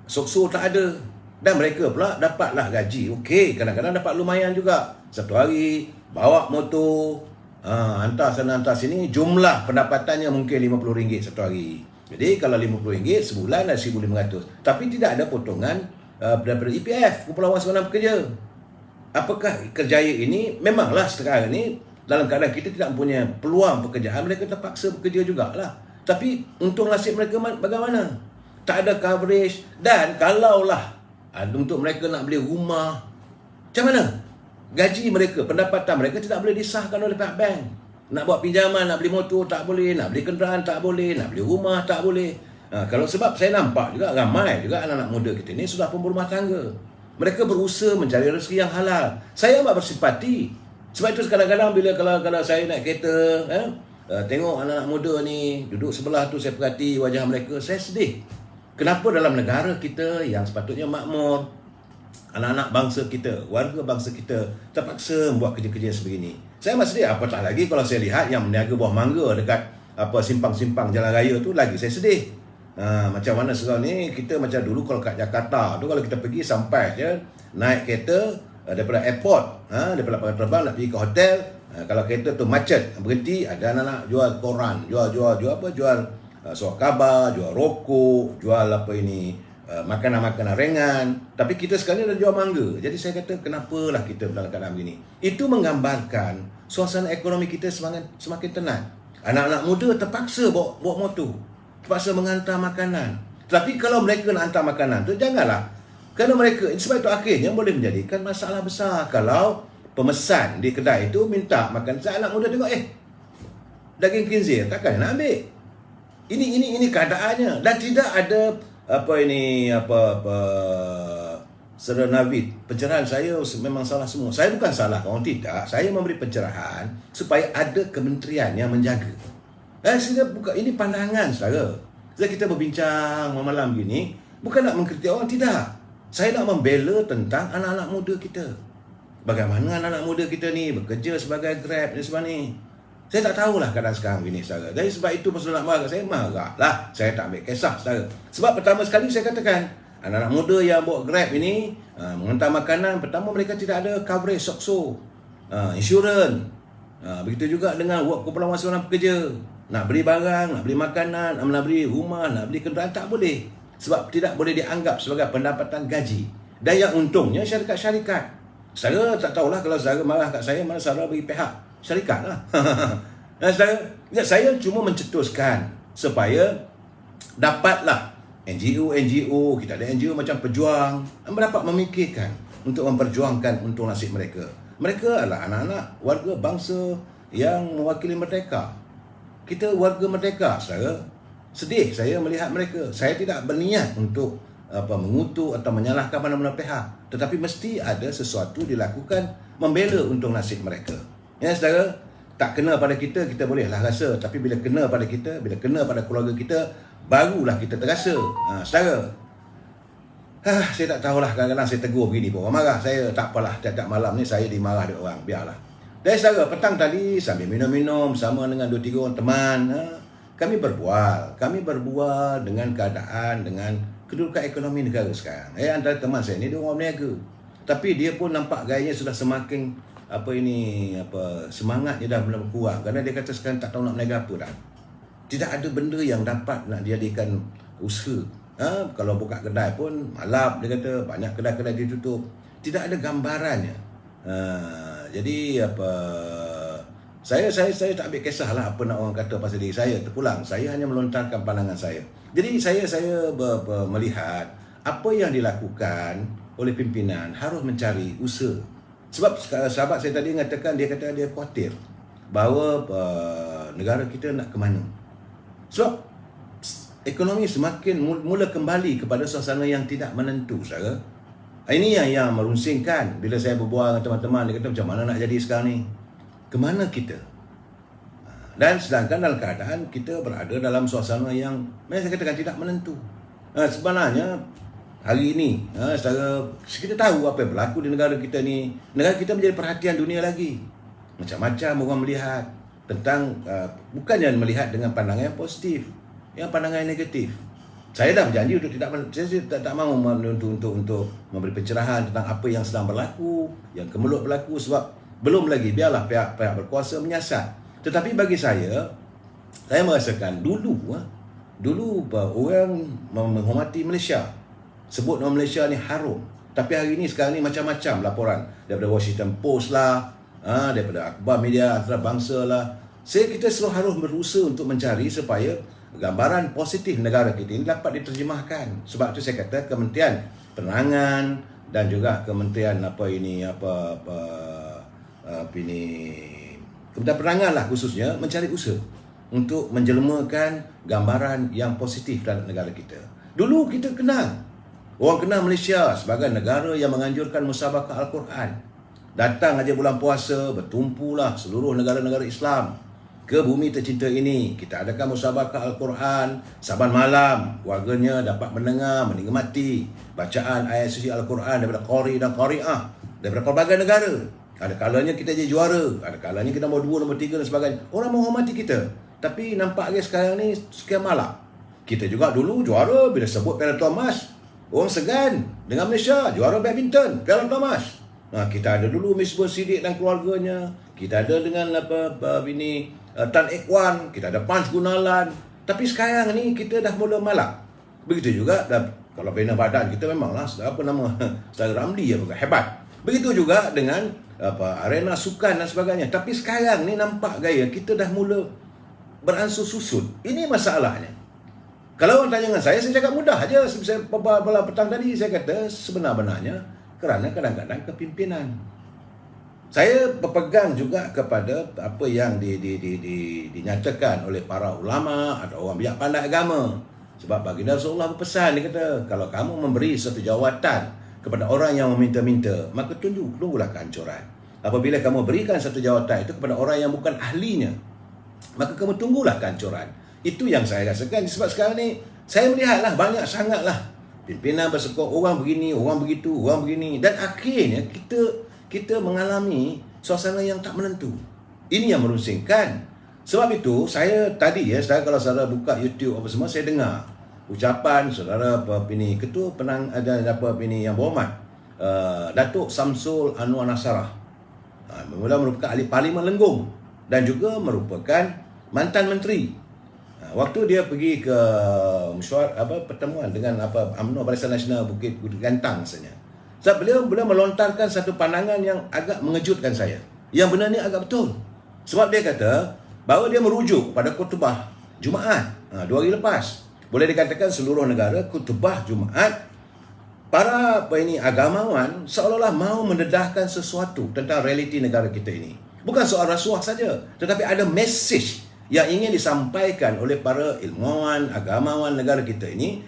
sokso tak ada. Dan mereka pula dapatlah gaji. Okey, kadang-kadang dapat lumayan juga. Satu hari bawa motor, hantar sana hantar sini, jumlah pendapatannya mungkin RM50 satu hari. Jadi kalau RM50 sebulan ada RM1,500. Tapi tidak ada potongan daripada EPF, Kumpulan Wasawanan Pekerja. Apakah kerjaya ini memanglah sekarang ni dalam keadaan kita tidak mempunyai peluang pekerjaan, mereka terpaksa bekerja jugalah. Tapi untung nasib mereka bagaimana? Tak ada coverage. Dan kalaulah untuk mereka nak beli rumah, Macam mana? Gaji mereka, pendapatan mereka tidak boleh disahkan oleh pihak bank. Nak buat pinjaman, nak beli motor tak boleh, nak beli kenderaan tak boleh, nak beli rumah tak boleh. Kalau sebab saya nampak juga ramai juga anak-anak muda kita ni sudah pun berumah tangga. Mereka berusaha mencari rezeki yang halal. Saya amat bersimpati. Sebab itu kadang-kadang bila kalau saya naik kereta, tengok anak-anak muda ni duduk sebelah tu, saya perhati wajah mereka, saya sedih. Kenapa dalam negara kita yang sepatutnya makmur, anak-anak bangsa kita, warga bangsa kita terpaksa membuat kerja-kerja sebegini. Saya amat sedih. Apatah lagi kalau saya lihat yang meniaga buah mangga dekat simpang-simpang jalan raya tu, lagi saya sedih. Macam mana sekarang ni, kita macam dulu kalau kat Jakarta tu, kalau kita pergi sampai je naik kereta daripada airport, daripada lapangan terbang nak pergi ke hotel, kalau kereta tu macet, berhenti, ada anak-anak jual koran, jual surat khabar, jual rokok, jual makanan-makanan ringan. Tapi kita sekarang ni dah jual mangga. Jadi saya kata, kenapalah kita dalam keadaan begini? Itu menggambarkan suasana ekonomi kita semakin tenang. Anak-anak muda terpaksa bawa motor, terpaksa menghantar makanan. Tapi kalau mereka nak hantar makanan tu, janganlah. Kerana mereka, sebab itu akhirnya boleh menjadikan masalah besar. Kalau pemesan di kedai itu minta makan, anak muda tengok, daging khinzir, takkan nak ambil. Ini keadaannya. Dan tidak ada serenavit. Pencerahan saya memang salah semua. Saya bukan salah orang, tidak. Saya memberi pencerahan supaya ada kementerian yang menjaga. Ini pandangan saudara. Jadi kita berbincang malam gini, bukan nak mengkritik orang, tidak. Saya nak membela tentang anak-anak muda kita. Bagaimana anak-anak muda kita ni bekerja sebagai Grab dan sebagainya. Saya tak tahulah keadaan sekarang gini, saudara. Jadi sebab itu pasal nak marah, saya marahlah. Saya tak ambil kisah, saudara. Sebab pertama sekali saya katakan, anak-anak muda yang bawa Grab ini, menghantar makanan, pertama mereka tidak ada coverage SOCSO, insurans. Begitu juga dengan kumpulan masa orang pekerja. Nak beli barang, nak beli makanan, nak beli rumah, nak beli kenderaan, tak boleh. Sebab tidak boleh dianggap sebagai pendapatan gaji. Dan yang untungnya syarikat-syarikat. Saudara tak tahulah kalau saudara marah kat saya, mana saudara bagi pihak syarikat lah. Saya cuma mencetuskan supaya dapatlah NGO, kita ada NGO macam Pejuang, dapat memikirkan untuk memperjuangkan untuk nasib mereka. Mereka adalah anak-anak warga bangsa yang mewakili merdeka. Kita warga merdeka, saudara. Sedih saya melihat mereka. Saya tidak berniat untuk mengutuk atau menyalahkan mana-mana pihak, tetapi mesti ada sesuatu dilakukan membela untuk nasib mereka. Ya, saudara, tak kena pada kita, kita bolehlah rasa. Tapi bila kena pada kita, bila kena pada keluarga kita, barulah kita terasa. Saudara, saya tak tahulah, kadang-kadang saya tegur begini pun orang marah. Saya tak apalah, tiap-tiap malam ni saya dimarah oleh orang, biarlah. Dan saudara, petang tadi sambil minum-minum bersama dengan 2-3 orang teman, kami berbual dengan keadaan, dengan kedudukan ekonomi negara sekarang. Antara teman saya ni dia orang berniaga. Tapi dia pun nampak gayanya sudah semakin semangatnya dah mula berkurang. Kerana dia kata sekarang tak tahu nak berniaga apa dah. Tidak ada benda yang dapat nak dijadikan usaha. Kalau buka kedai pun malap, dia kata banyak kedai-kedai ditutup. Tidak ada gambarannya. Jadi saya tak ambil kisahlah apa nak orang kata pasal diri saya. Terpulang, saya hanya melontarkan pandangan saya. Jadi saya melihat apa yang dilakukan oleh pimpinan harus mencari usaha. Sebab sahabat saya tadi mengatakan, dia kata dia khawatir bahawa negara kita nak ke mana. Sebab ekonomi semakin mula kembali kepada suasana yang tidak menentu, saudara. Ini yang merunsingkan bila saya berbual dengan teman-teman. Dia kata macam mana nak jadi sekarang ni? Kemana kita? Dan sedangkan dalam keadaan kita berada dalam suasana yang saya katakan tidak menentu. Sebenarnya hari ini, secara kita tahu apa yang berlaku di negara kita ni. Negara kita menjadi perhatian dunia lagi. Macam-macam orang melihat tentang, bukannya melihat dengan pandangan yang positif, yang pandangan yang negatif. Saya dah berjanji untuk saya tak mahu untuk memberi pencerahan tentang apa yang sedang berlaku, yang kemelut berlaku, sebab belum lagi, biarlah pihak-pihak berkuasa menyiasat. Tetapi bagi saya merasakan dulu orang menghormati Malaysia, sebut nama Malaysia ni harum. Tapi hari ni, sekarang ni macam-macam laporan daripada Washington Post lah, daripada akhbar media antarabangsa lah. Kita selalu harus berusaha untuk mencari supaya gambaran positif negara kita ini dapat diterjemahkan. Sebab tu saya kata Kementerian Penerangan, dan juga Kementerian Kementerian Penerangan lah khususnya mencari usaha untuk menjelmakan gambaran yang positif terhadap negara kita. Dulu kita kenal, orang kenal Malaysia sebagai negara yang menganjurkan musabaqah Al-Quran. Datang aja bulan puasa, bertumpulah seluruh negara-negara Islam ke bumi tercinta ini. Kita adakan musabaqah Al-Quran. Saban malam, warganya dapat mendengar, menikmati bacaan ayat suci Al-Quran daripada qari dan qari'ah daripada pelbagai negara. Ada kalanya kita jadi juara, ada kalanya kita nombor 2, nombor 3 dan sebagainya. Orang menghormati kita. Tapi nampaknya sekarang ni sekian malak. Kita juga dulu juara bila sebut Piala Tuan Mas. Orang segan dengan Malaysia, juara badminton, Piala Tuan Mas. Kita ada dulu Misbah Siddiq dan keluarganya. Kita ada dengan Tan Eck Wan, kita ada Punch Gunalan. Tapi sekarang ni kita dah mula malak. Begitu juga kalau bina badan kita memanglah Saudara Ramli hebat. Begitu juga dengan arena sukan dan sebagainya. Tapi sekarang ni nampak gaya kita dah mula beransur susut. Ini masalahnya. Kalau orang tanya dengan saya cakap mudah aja. Saya pada petang tadi saya kata sebenar-benarnya kerana kadang-kadang kepimpinan. Saya berpegang juga kepada apa yang dinyatakan oleh para ulama atau orang bijak pandai agama. Sebab baginda Rasulullah berpesan, dia kata, kalau kamu memberi satu jawatan kepada orang yang meminta-minta, maka tunggulah kehancuran. Apabila kamu berikan satu jawatan itu kepada orang yang bukan ahlinya, maka kamu tunggulah kehancuran. Itu yang saya rasakan. Sebab sekarang ni saya melihatlah banyak sangatlah pimpinan bersekok, orang begini, orang begitu, orang begini, dan akhirnya kita mengalami suasana yang tak menentu. Ini yang merusingkan. Sebab itu saya tadi kalau saudara buka YouTube apa semua, saya dengar ucapan saudara Ketua yang berhormat Datuk Samsul Anwar Nasarah, merupakan ahli Parlimen Lenggong dan juga merupakan mantan menteri. Waktu dia pergi ke pertemuan dengan UMNO Barisan Nasional Bukit Gantang misalnya. Sebab beliau melontarkan satu pandangan yang agak mengejutkan saya. Yang benar ni agak betul. Sebab dia kata bahawa dia merujuk pada khutbah Jumaat 2 hari lepas. Boleh dikatakan seluruh negara khutbah Jumaat, para agamawan seolah-olah mahu mendedahkan sesuatu tentang realiti negara kita ini. Bukan soal rasuah saja, tetapi ada mesej yang ingin disampaikan oleh para ilmuwan, agamawan negara kita ini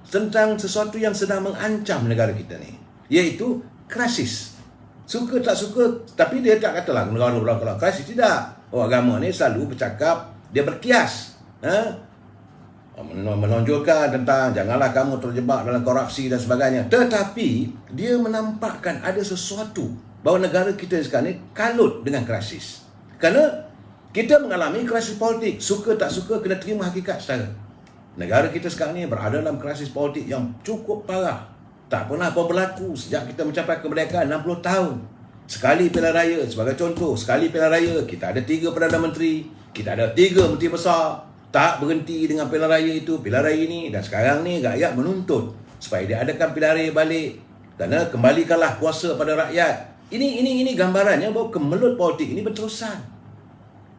tentang sesuatu yang sedang mengancam negara kita ni, iaitu krisis. Suka tak suka, tapi dia tak katalah negara krisis, tidak. Agama ni selalu bercakap, dia berkias, menonjolkan tentang janganlah kamu terjebak dalam korupsi dan sebagainya. Tetapi dia menampakkan ada sesuatu bahawa negara kita sekarang ni kalut dengan krisis. Kerana kita mengalami krisis politik, suka tak suka kena terima hakikat secara. Negara kita sekarang ni berada dalam krisis politik yang cukup parah. Tak pernah pun berlaku sejak kita mencapai kemerdekaan 60 tahun. Sekali pilihan raya, sebagai contoh, sekali pilihan raya, kita ada 3 Perdana Menteri, kita ada 3 Menteri Besar. Tak berhenti dengan pilihan raya itu, pilihan raya ini. Dan sekarang ni rakyat menuntut supaya diadakan pilihan raya balik. Kerana kembalikanlah kuasa pada rakyat. Ini gambarannya bahawa kemelut politik ini berterusan.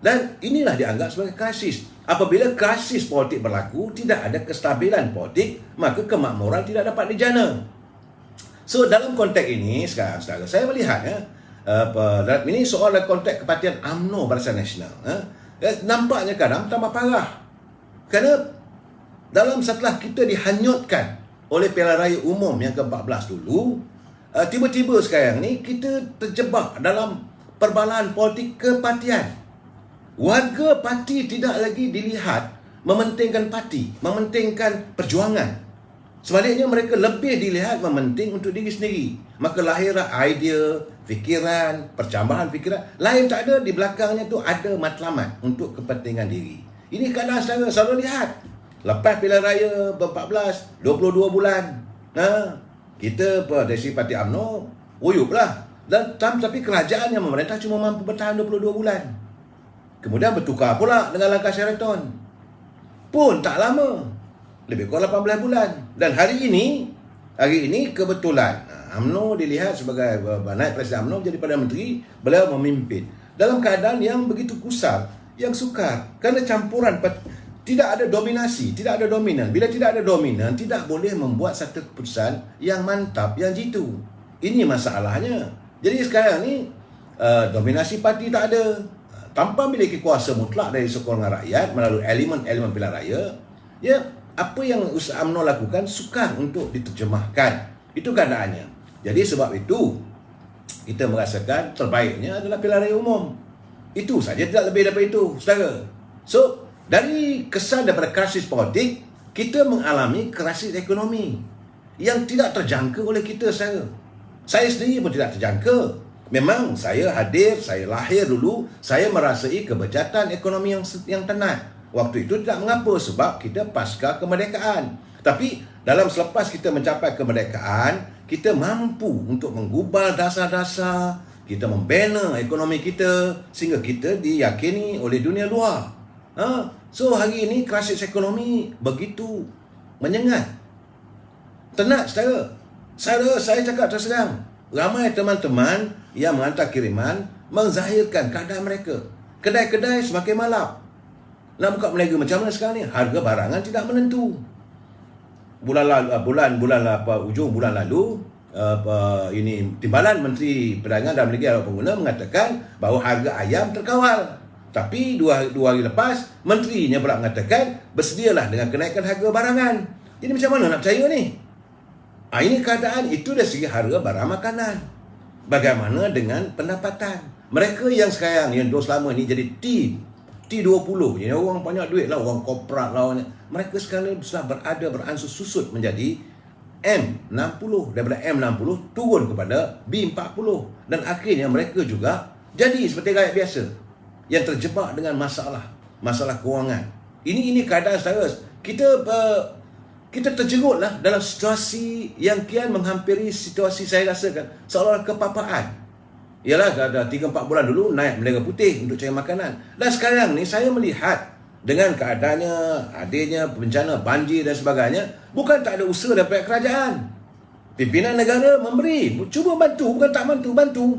Dan inilah dianggap sebagai krisis. Apabila krisis politik berlaku, tidak ada kestabilan politik, maka kemakmuran tidak dapat dijana. So dalam konteks ini sekarang saya melihat ini soal konteks kepatihan UMNO Barisan Nasional. Nampaknya kadang tambah parah. Kerana setelah kita dihanyutkan oleh pilihan raya umum yang ke-14 dulu, tiba-tiba sekarang ni kita terjebak dalam perbalahan politik kepatihan. Warga parti tidak lagi dilihat mementingkan parti, mementingkan perjuangan. Sebaliknya mereka lebih dilihat mementing untuk diri sendiri. Maka lahirlah idea, fikiran, percambahan fikiran. Lain tak ada, di belakangnya tu ada matlamat untuk kepentingan diri. Ini keadaan selalu lihat. Lepas pilihan raya 14, 22 bulan. Kita dari si parti UMNO, uyuplah. Tapi kerajaan yang memerintah cuma mampu bertahan 22 bulan. Kemudian bertukar pula dengan langkah Sheraton. Pun tak lama. Lebih kurang 18 bulan. Dan hari ini kebetulan UMNO dilihat sebagai naik Presiden UMNO menjadi Perdana Menteri, beliau memimpin dalam keadaan yang begitu kusar, yang sukar. Kerana campuran, tidak ada dominasi, tidak ada dominan. Bila tidak ada dominan, tidak boleh membuat satu keputusan yang mantap, yang jitu. Ini masalahnya. Jadi sekarang ni dominasi parti tak ada. Tanpa memiliki kuasa mutlak dari sekolahnya rakyat melalui elemen-elemen pilihan raya, ya, apa yang Ustaz UMNO lakukan sukar untuk diterjemahkan. Itu keadaannya. Jadi sebab itu kita merasakan terbaiknya adalah pilihan raya umum. Itu saja, tidak lebih daripada itu, saudara. So, dari kesan daripada krisis politik, kita mengalami krisis ekonomi yang tidak terjangka oleh kita, saudara. Saya sendiri pun tidak terjangka. Memang saya hadir, saya lahir dulu, saya merasai kebejatan ekonomi yang tenat. Waktu itu tidak mengapa sebab kita pasca kemerdekaan. Tapi dalam selepas kita mencapai kemerdekaan, kita mampu untuk menggubal dasar-dasar, kita membina ekonomi kita sehingga kita diyakini oleh dunia luar. So hari ini krisis ekonomi begitu menyengat. Tenat, saudara. Saya cakap terus terang, ramai teman-teman yang menghantar kiriman menzahirkan keadaan mereka. Kedai-kedai semakin malap. Nak buka berniaga macam mana sekarang ni? Harga barangan tidak menentu. Ujung bulan lalu, Timbalan Menteri Perdagangan Dalam Negeri Awak Pengguna mengatakan bahawa harga ayam terkawal. Tapi dua hari lepas, menterinya pula mengatakan bersedialah dengan kenaikan harga barangan. Jadi macam mana nak percaya ni? Ini keadaan itu dari segi harga barang makanan. Bagaimana dengan pendapatan? Mereka yang sekarang, yang selama ni jadi T20, yang orang banyak duit lah, orang korporat lah, mereka sekarang sudah beransur susut menjadi M60. Daripada M60 turun kepada B40. Dan akhirnya mereka juga jadi seperti rakyat biasa yang terjebak dengan masalah kewangan. Ini keadaan saudara. Kita terjerutlah dalam situasi yang kian menghampiri situasi saya rasakan seolah-olah kepapaan. Ialah dah 3-4 bulan dulu naik bendera putih untuk cari makanan. Dan sekarang ni saya melihat dengan keadaannya, adanya bencana banjir dan sebagainya, bukan tak ada usaha daripada kerajaan. Pimpinan negara memberi, cuba bantu, bukan tak bantu.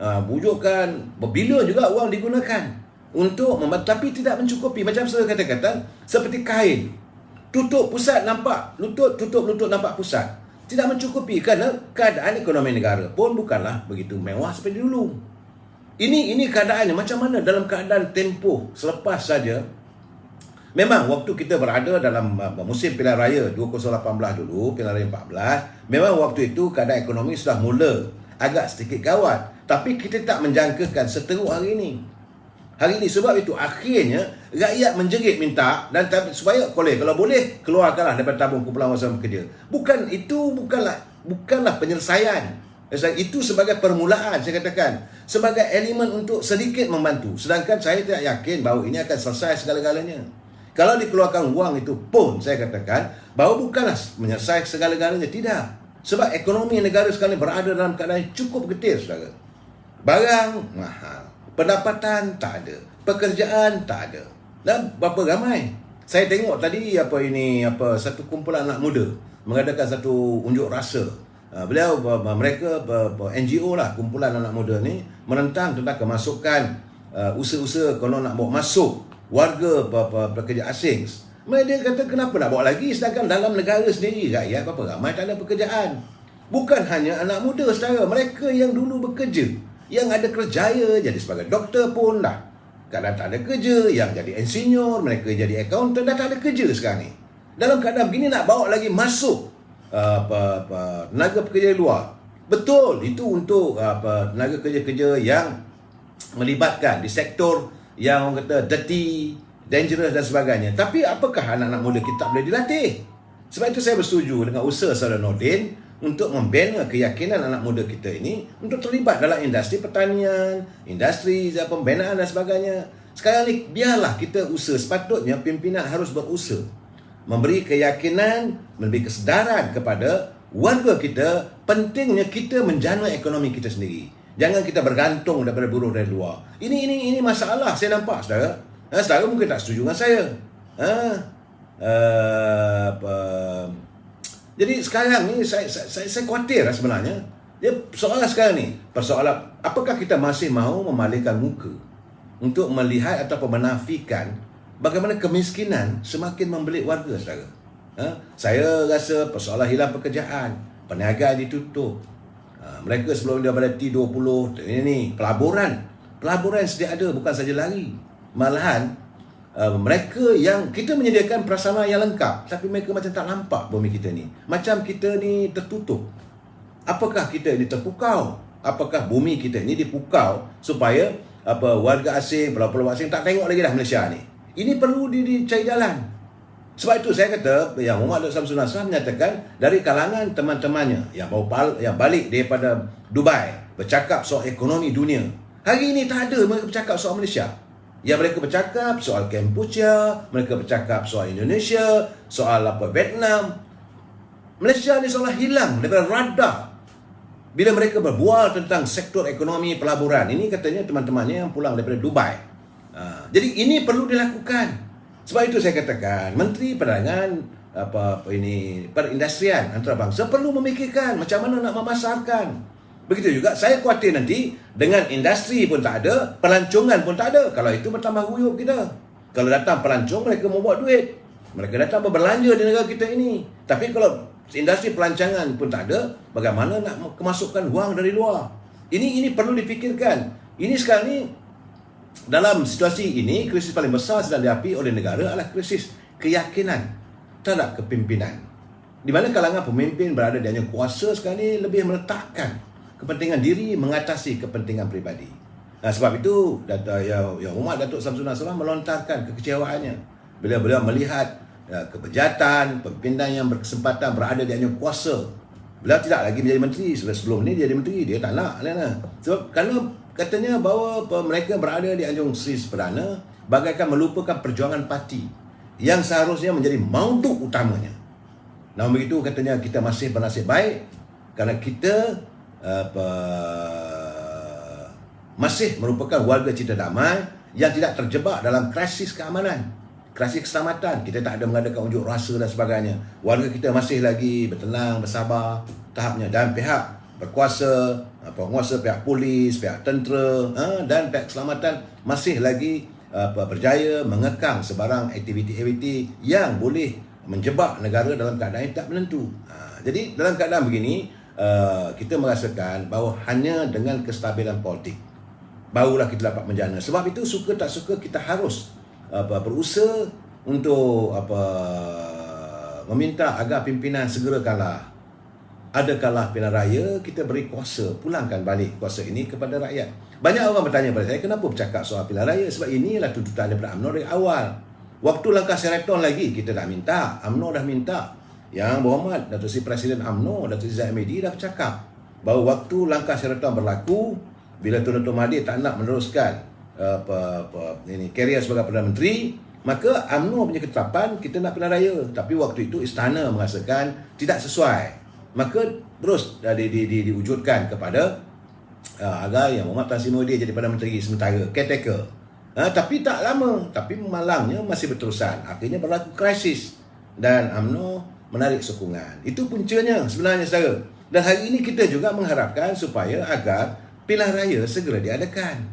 Bujukan berbilion juga uang digunakan untuk membantu, tapi tidak mencukupi. Macam saya kata-kata, seperti kain. Tutup pusat nampak lutut, tutup lutut nampak pusat. Tidak mencukupi kerana keadaan ekonomi negara pun bukanlah begitu mewah seperti dulu. Ini keadaannya macam mana dalam keadaan tempoh selepas saja. Memang waktu kita berada dalam musim pilihan raya 2018 dulu, pilihan raya 14, memang waktu itu keadaan ekonomi sudah mula agak sedikit gawat. Tapi kita tak menjangkakan seteruk hari ini. Hari ini sebab itu akhirnya rakyat menjerit minta dan supaya kalau boleh keluarkanlah daripada tabung kumpulan wawasan bekerja. Bukanlah penyelesaian. Itu sebagai permulaan, saya katakan, sebagai elemen untuk sedikit membantu. Sedangkan saya tidak yakin bahawa ini akan selesai segala-galanya. Kalau dikeluarkan wang itu pun saya katakan bahawa bukanlah menyelesaikan segala-galanya, tidak. Sebab ekonomi negara sekarang berada dalam keadaan cukup getir, saudara. Barang mahal, pendapatan tak ada, pekerjaan tak ada. Dan berapa ramai? Saya tengok tadi satu kumpulan anak muda mengadakan satu unjuk rasa. Mereka NGO lah, kumpulan anak muda ni menentang tentang kemasukan usaha-usaha kalau nak bawa masuk warga pekerja asing. Mereka kata kenapa nak bawa lagi sedangkan dalam negara sendiri rakyat berapa ramai tak ada pekerjaan. Bukan hanya anak muda, saudara, mereka yang dulu bekerja, yang ada kerjaya jadi sebagai doktor pun dah kadang tak ada kerja, yang jadi insinyur, mereka jadi accountant dah tak ada kerja sekarang ni. Dalam keadaan begini nak bawa lagi masuk tenaga pekerja luar. Betul, itu untuk tenaga kerja-kerja yang melibatkan di sektor yang orang kata dirty, dangerous dan sebagainya. Tapi apakah anak-anak muda kita tak boleh dilatih? Sebab itu saya bersetuju dengan usaha Saudara Nordin untuk membina keyakinan anak muda kita ini untuk terlibat dalam industri pertanian, industri pembinaan dan sebagainya. Sekarang ni biarlah kita usaha. Sepatutnya pimpinan harus berusaha memberi keyakinan, memberi kesedaran kepada warga kita, pentingnya kita menjana ekonomi kita sendiri. Jangan kita bergantung daripada buruh dari luar. Ini masalah saya nampak, saudara. Saudara mungkin tak setuju dengan saya. Jadi sekarang ni saya khawatir sebenarnya. Persoalan sekarang ni, persoalan apakah kita masih mahu memalingkan muka untuk melihat ataupun menafikan bagaimana kemiskinan semakin membelit warga, saudara. Saya rasa persoalan hilang pekerjaan, perniagaan ditutup, Mereka sebelum dia pada T20, ini pelaburan sedia ada, bukan saja lari. Malahan mereka yang kita menyediakan prasarana yang lengkap, tapi mereka macam tak nampak bumi kita ni. Macam kita ni tertutup. Apakah kita ni terpukau? Apakah bumi kita ni dipukau supaya warga asing, pulau-pulau asing tak tengok lagi dah Malaysia ni? Ini perlu dicari jalan. Sebab itu saya kata, yang Muhammad Dr. Samsul Nasrah menyatakan dari kalangan teman-temannya yang balik daripada Dubai bercakap soal ekonomi dunia. Hari ini tak ada mereka bercakap soal Malaysia. Yang mereka bercakap soal Kemboja, mereka bercakap soal Indonesia, soal Vietnam. Malaysia ni seolah hilang daripada radar bila mereka berbual tentang sektor ekonomi pelaburan. Ini katanya teman-temannya yang pulang daripada Dubai. Jadi ini perlu dilakukan. Sebab itu saya katakan Menteri Perdagangan Perindustrian Antarabangsa perlu memikirkan macam mana nak memasarkan. Begitu juga saya khawatir nanti dengan industri pun tak ada, pelancongan pun tak ada. Kalau itu bertambah huyuk kita. Kalau datang pelancong, mereka mau buat duit. Mereka datang berbelanja di negara kita ini. Tapi kalau industri pelancangan pun tak ada, bagaimana nak kemasukan wang dari luar? Ini perlu dipikirkan. Ini sekarang ni, dalam situasi ini, krisis paling besar sedang dihadapi oleh negara adalah krisis keyakinan terhadap kepimpinan. Di mana kalangan pemimpin berada di hanya kuasa sekarang ini lebih meletakkan kepentingan diri mengatasi kepentingan peribadi. Sebab itu Yang Muhammad Datuk Samsul Nasrah melontarkan kekecewaannya bila beliau melihat kebejatan pimpinan yang berkesempatan berada di hanya kuasa. Beliau tidak lagi menjadi menteri. Sebelum ni dia jadi menteri, dia tak nak. Sebab kerana katanya bahawa mereka berada di anjung Sri Perdana bagaikan melupakan perjuangan parti yang seharusnya menjadi mauduk utamanya. Namun begitu katanya kita masih bernasib baik kerana kita masih merupakan warga cita damai yang tidak terjebak dalam krisis keamanan, krisis keselamatan. Kita tak ada mengadakan unjuk rasa dan sebagainya. Warga kita masih lagi bertenang, bersabar tahapnya, dan pihak berkuasa, penguasa, pihak polis, pihak tentera dan pihak keselamatan masih lagi berjaya mengekang sebarang aktiviti-aktiviti yang boleh menjebak negara dalam keadaan yang tak menentu. Jadi dalam keadaan begini, kita merasakan bahawa hanya dengan kestabilan politik barulah kita dapat menjana. Sebab itu suka tak suka kita harus berusaha untuk meminta agar pimpinan segera kalah. Ada kalah pilihan raya, kita beri kuasa, pulangkan balik kuasa ini kepada rakyat. Banyak orang bertanya pada saya, kenapa bercakap soal pilihan raya? Sebab inilah tuntutan daripada UMNO dari awal. Waktu langkah Sheraton lagi, kita dah minta, UMNO dah minta. Yang Berhormat Datuk Seri Presiden UMNO, Datuk Seri Zahid Hamidi dah bercakap bahawa waktu langkah Sheraton berlaku, bila Tun Dr. Mahathir tak nak meneruskan karier sebagai Perdana Menteri, maka UMNO punya ketetapan kita nak pilihan raya. Tapi waktu itu istana merasakan tidak sesuai. Maka terus diwujudkan kepada agar Yang Berhormat Tan Sri Muhyiddin jadi Perdana Menteri sementara, caretaker. Tapi tak lama, tapi malangnya masih berterusan. Akhirnya berlaku krisis dan UMNO menarik sokongan. Itu puncanya sebenarnya, saudara. Dan hari ini kita juga mengharapkan supaya agar pilihan raya segera diadakan.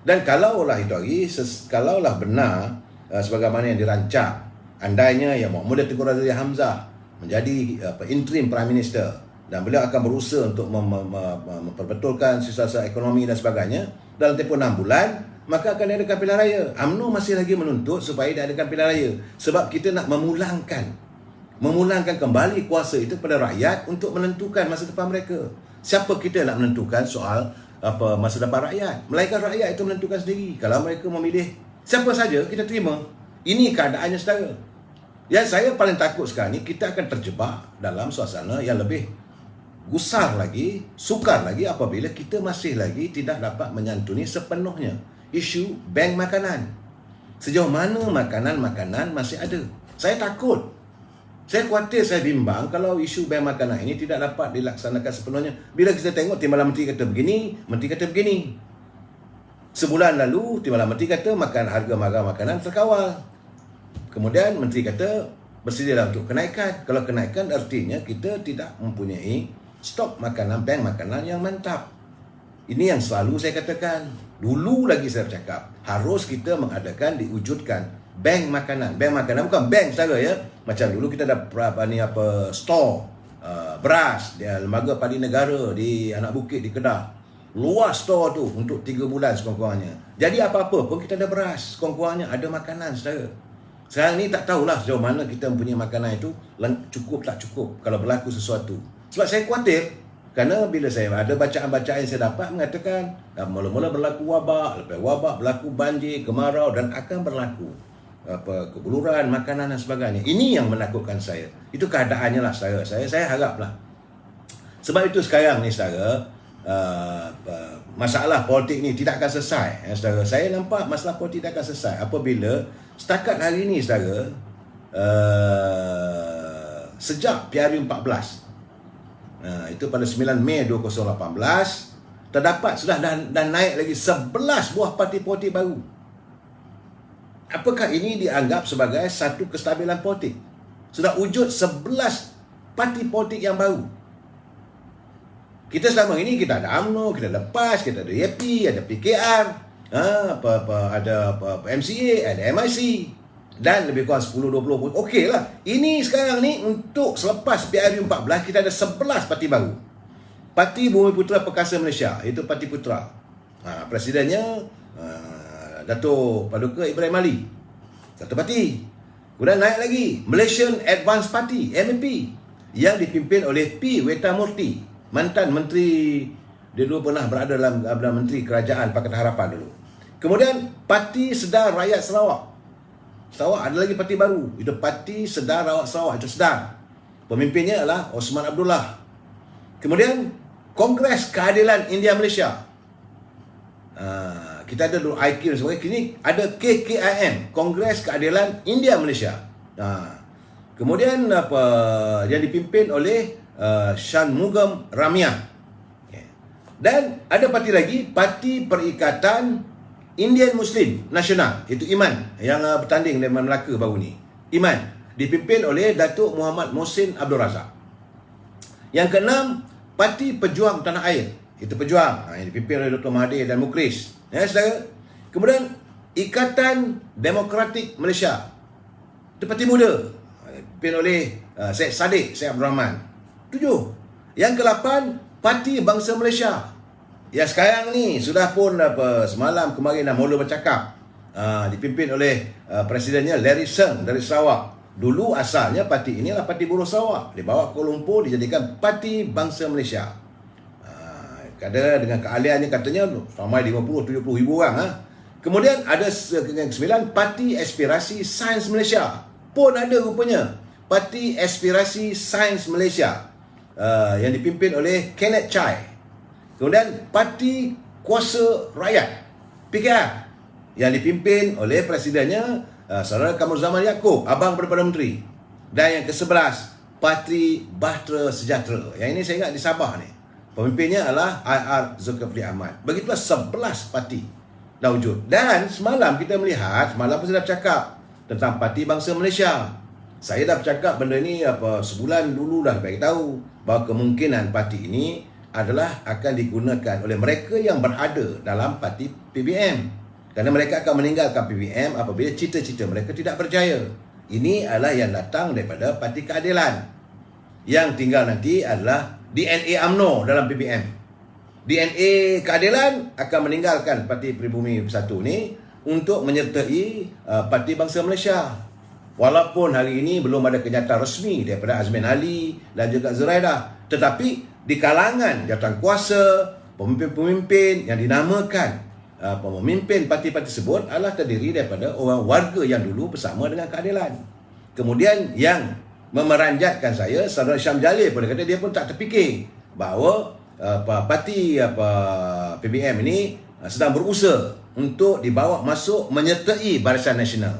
Dan kalaulah itu hari, kalaulah benar sebagaimana yang dirancang, andainya Yang Muhammad Tengku Razak Hamzah menjadi interim Prime Minister dan beliau akan berusaha untuk memperbetulkan situasi ekonomi dan sebagainya dalam tempoh 6 bulan, maka akan diadakan pilihan raya. UMNO masih lagi menuntut supaya diadakan pilihan raya sebab kita nak memulangkan kembali kuasa itu kepada rakyat untuk menentukan masa depan mereka. Siapa kita nak menentukan soal masa depan rakyat? Melainkan rakyat itu menentukan sendiri. Kalau mereka memilih siapa saja, kita terima. Ini keadaannya, saudara. Yang saya paling takut sekarang ni, kita akan terjebak dalam suasana yang lebih gusar lagi, sukar lagi apabila kita masih lagi tidak dapat menyantuni sepenuhnya isu bank makanan. Sejauh mana makanan-makanan masih ada. Saya takut. Saya khawatir, saya bimbang kalau isu bank makanan ini tidak dapat dilaksanakan sepenuhnya. Bila kita tengok Timbalan Menteri kata begini, Menteri kata begini. Sebulan lalu Timbalan Menteri kata harga makanan terkawal. Kemudian Menteri kata bersedialah untuk kenaikan. Kalau kenaikan artinya kita tidak mempunyai stok makanan, bank makanan yang mantap. Ini yang selalu saya katakan. Dulu lagi saya bercakap, harus kita mengadakan, diwujudkan bank makanan. Bank makanan bukan bank, saudara ya. Macam dulu kita ada store beras, dia lembaga padi negara di Anak Bukit di Kedah. Luas store tu untuk 3 bulan sekurang-kurangnya. Jadi apa-apa pun kita ada beras, sekurang-kurangnya ada makanan, saudara. Sekarang ni tak tahulah sejauh mana kita mempunyai makanan itu cukup tak cukup kalau berlaku sesuatu. Sebab saya khawatir, kerana bila saya ada bacaan-bacaan yang saya dapat mengatakan mula-mula berlaku wabak, lepas wabak berlaku banjir, kemarau dan akan berlaku kebuluran, makanan dan sebagainya. Ini yang menakutkan saya. Itu keadaannya lah, saudara. Saya haraplah. Sebab itu sekarang ni, saudara, masalah politik ni tidak akan selesai, saudara. Saya nampak masalah politik tidak akan selesai apabila setakat hari ni, saudara, sejak PRU 14, itu pada 9 Mei 2018, terdapat sudah dan naik lagi 11 buah parti politik baru. Apakah ini dianggap sebagai satu kestabilan politik? Sudah wujud 11 parti politik yang baru. Kita selama ini kita ada UMNO, kita ada PAS, kita ada YP, ada PKR, ada MCA, ada MIC, dan lebih kurang 10-20 pun. Okey lah. Ini sekarang ni untuk selepas PRU 14 kita ada 11 parti baru. Parti Bumi Putera Perkasa Malaysia, itu Parti Putera. Presidennya Dato' Paduka Ibrahim Ali, satu parti. Kemudian naik lagi Malaysian Advance Party, MAP, yang dipimpin oleh P. Wetamurti, mantan menteri. Dia dulu pernah berada dalam menteri kerajaan Pakatan Harapan dulu. Kemudian Parti Sedar Rakyat Sarawak. Sarawak ada lagi parti baru, itu Parti Sedar Rakyat Sarawak, itu Sedar. Pemimpinnya adalah Osman Abdullah. Kemudian Kongres Keadilan India Malaysia. Kita ada dulu IQ dan sebagainya. Kini ada KKIM, Kongres Keadilan India Malaysia. Kemudian yang dipimpin oleh Shanmugam Ramya. Dan ada parti lagi, Parti Perikatan Indian Muslim Nasional, itu IMAN, yang bertanding dengan Melaka baru ni. IMAN dipimpin oleh Datuk Muhammad Mohsin Abdul Razak. Yang keenam, Parti Pejuang Tanah Air, itu Pejuang, yang dipimpin oleh Dr. Mahathir dan Mukris. Saudara. Kemudian Ikatan Demokratik Malaysia, itu parti muda, dipimpin oleh Syed Saddiq Abdul Rahman. 7. Yang ke-8, Parti Bangsa Malaysia. Ya, sekarang ni sudah pun semalam kemarin dah mula bercakap, dipimpin oleh presidennya Larry Seng dari Sarawak. Dulu asalnya parti ini adalah Parti Buruh Sarawak, dibawa ke Kuala Lumpur, dijadikan Parti Bangsa Malaysia. Ada dengan keahliannya katanya ramai 50-70 ribu orang. Kemudian ada yang ke-9, Parti Aspirasi Sains Malaysia. Pun ada rupanya Parti Aspirasi Sains Malaysia, yang dipimpin oleh Kenneth Chai. Kemudian Parti Kuasa Rakyat, PKR, yang dipimpin oleh presidennya Saudara Kamruzaman Yaakob, abang Perdana Menteri. Dan yang ke-11, Parti Bahtera Sejahtera. Yang ini saya ingat di Sabah ni. Pemimpinnya adalah IR Zulkifli Ahmad. Begitulah 11 parti dah wujud. Dan semalam kita melihat, semalam pun saya dah bercakap tentang Parti Bangsa Malaysia. Saya dah bercakap benda ni sebulan dulu dah bagi tahu bahawa kemungkinan parti ini adalah akan digunakan oleh mereka yang berada dalam parti PBM. Kerana mereka akan meninggalkan PBM apabila cita-cita mereka tidak berjaya. Ini adalah yang datang daripada Parti Keadilan. Yang tinggal nanti adalah DNA UMNO dalam PBM. DNA Keadilan akan meninggalkan Parti Pribumi Bersatu ni untuk menyertai Parti Bangsa Malaysia. Walaupun hari ini belum ada kenyataan resmi daripada Azmin Ali dan juga Zuraidah, tetapi di kalangan jawatan kuasa, pemimpin-pemimpin yang dinamakan pemimpin parti-parti tersebut adalah terdiri daripada orang warga yang dulu bersama dengan Keadilan. Kemudian yang memeranjatkan saya, Saudara Syam Jalil pun kata dia pun tak terfikir bahawa parti PBM ini sedang berusaha untuk dibawa masuk menyertai Barisan Nasional.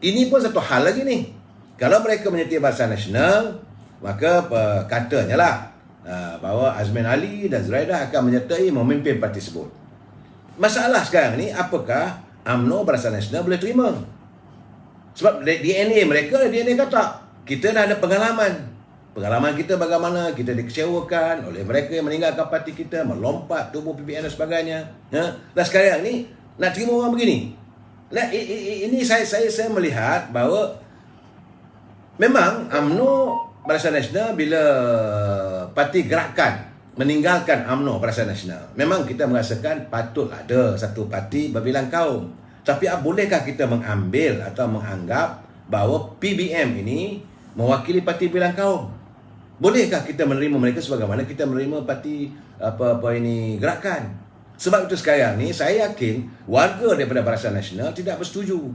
Ini pun satu hal lagi ni. Kalau mereka menyertai Barisan Nasional, maka katanya lah bahawa Azmin Ali dan Zuraidah akan menyertai memimpin parti tersebut. Masalah sekarang ni, apakah UMNO Barisan Nasional boleh terima? Sebab DNA mereka DNA kata kita dah ada pengalaman. Pengalaman kita bagaimana kita dikecewakan oleh mereka yang meninggalkan parti kita, melompat tubuh PBN dan sebagainya. Dan sekarang ni nak terima orang begini. Nah, ini saya melihat bahawa memang UMNO Barisan Nasional bila Parti Gerakan meninggalkan UMNO Barisan Nasional, memang kita merasakan patut ada satu parti berbilang kaum. Tapi bolehkah kita mengambil atau menganggap bahawa PBM ini mewakili parti berbilang kaum? Bolehkah kita menerima mereka sebagaimana kita menerima parti Gerakan? Sebab itu sekarang ni saya yakin warga daripada Barisan Nasional tidak bersetuju.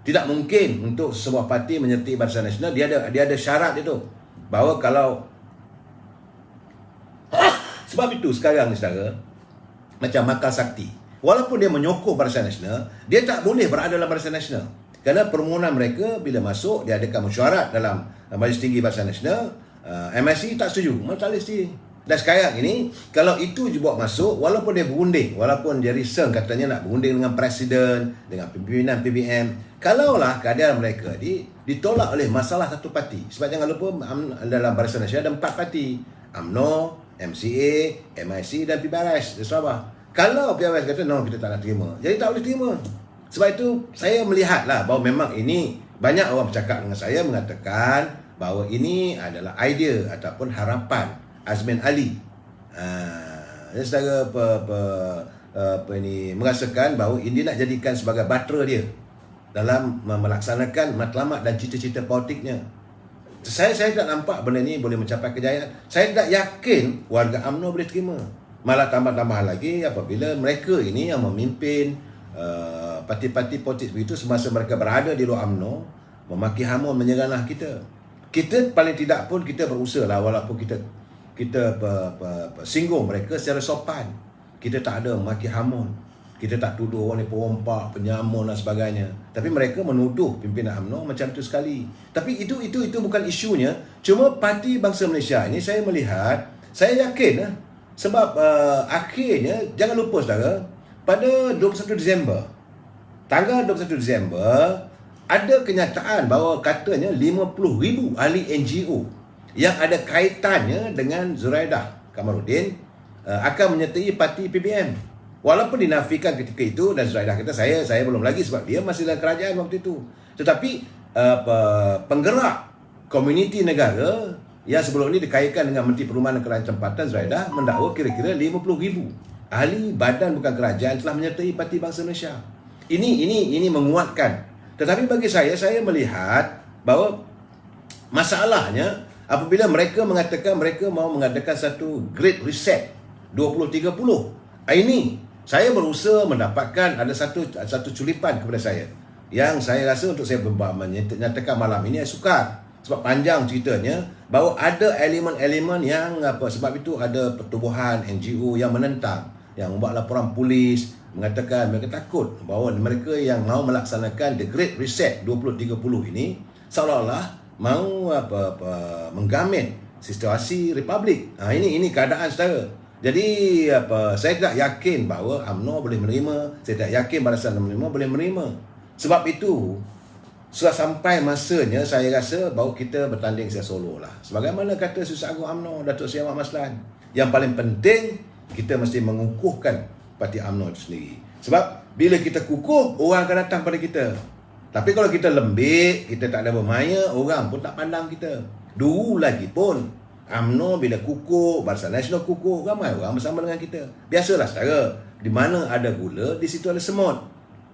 Tidak mungkin untuk sebuah parti menyertai Barisan Nasional. Dia ada syarat itu, bahawa kalau sebab itu sekarang ni saudara, macam Makal Sakti, walaupun dia menyokong Barisan Nasional, dia tak boleh berada dalam Barisan Nasional. Kerana permohonan mereka bila masuk, dia adakan mesyuarat dalam Majlis Tinggi Barisan Nasional, MIC tak setuju, tak boleh setuju. Dan sekarang ini, kalau itu je buat masuk, walaupun dia berunding, walaupun dia risau katanya nak berunding dengan Presiden, dengan pimpinan PBM, kalaulah keadaan mereka ditolak oleh masalah satu parti. Sebab jangan lupa, dalam Barisan Nasional ada 4 parti. UMNO, MCA, MIC dan PBRS di Sabah. Kalau PBRS kata, no, kita tak nak terima, jadi tak boleh terima. Sebab itu, saya melihatlah bahawa memang ini, banyak orang bercakap dengan saya mengatakan bahawa ini adalah idea ataupun harapan Azmin Ali. Dia saudara merasakan bahawa ini nak jadikan sebagai batera dia dalam melaksanakan matlamat dan cita-cita politiknya. Saya tak nampak benda ni boleh mencapai kejayaan. Saya tak yakin warga UMNO boleh terima. Malah tambah-tambah lagi apabila mereka ini yang memimpin parti-parti politik begitu semasa mereka berada di luar UMNO, memaki hamun menyeranah kita. Kita paling tidak pun kita berusaha lah, walaupun kita singgung mereka secara sopan. Kita tak ada memaki hamun. Kita tak tuduh orang ni perompak, penyamun dan sebagainya. Tapi mereka menuduh pimpinan UMNO macam tu sekali. Tapi itu bukan isunya. Cuma Parti Bangsa Malaysia ini saya melihat, saya yakin sebab akhirnya jangan lupa saudara, pada 21 Disember, tanggal 21 Disember ada kenyataan bahawa katanya 50,000 ahli NGO yang ada kaitannya dengan Zuraidah Kamaluddin akan menyertai parti PBM. Walaupun dinafikan ketika itu, dan Zuraidah kata saya belum lagi sebab dia masih dalam kerajaan waktu itu. Tetapi penggerak komuniti negara yang sebelum ini dikaitkan dengan Menteri Perumahan dan Kerajaan Tempatan Zuraidah mendakwa kira-kira 50,000 ahli badan bukan kerajaan telah menyertai Parti Bangsa Malaysia. Ini menguatkan. Tetapi bagi saya melihat bahawa masalahnya apabila mereka mengatakan mereka mahu mengadakan satu Great Reset 2030. Ini saya berusaha mendapatkan ada satu culipan kepada saya yang saya rasa untuk saya menyatakan malam ini saya sukar. Sebab panjang ceritanya bahawa ada elemen-elemen yang sebab itu ada pertubuhan NGO yang menentang, yang membuat laporan polis mengatakan mereka takut bahawa mereka yang mahu melaksanakan The Great Reset 2030 ini seolah-olah mahu menggamin situasi republik. Ini keadaan saudara. Jadi saya tak yakin bahawa UMNO boleh menerima, saya tak yakin Barisan boleh menerima. Sebab itu sudah sampai masanya saya rasa bahawa kita bertanding secara solo lah. Sebagaimana kata Susah Agung UMNO, Datuk Seri Ahmad Maslan, yang paling penting kita mesti mengukuhkan Parti UMNO itu sendiri. Sebab bila kita kukuh, orang akan datang pada kita. Tapi kalau kita lembik, kita tak ada bermaya, orang pun tak pandang kita. Dulu lagi pun UMNO bila kukuh, Barisan Nasional kukuh, ramai orang bersama dengan kita. Biasalah saudara, di mana ada gula, di situ ada semut.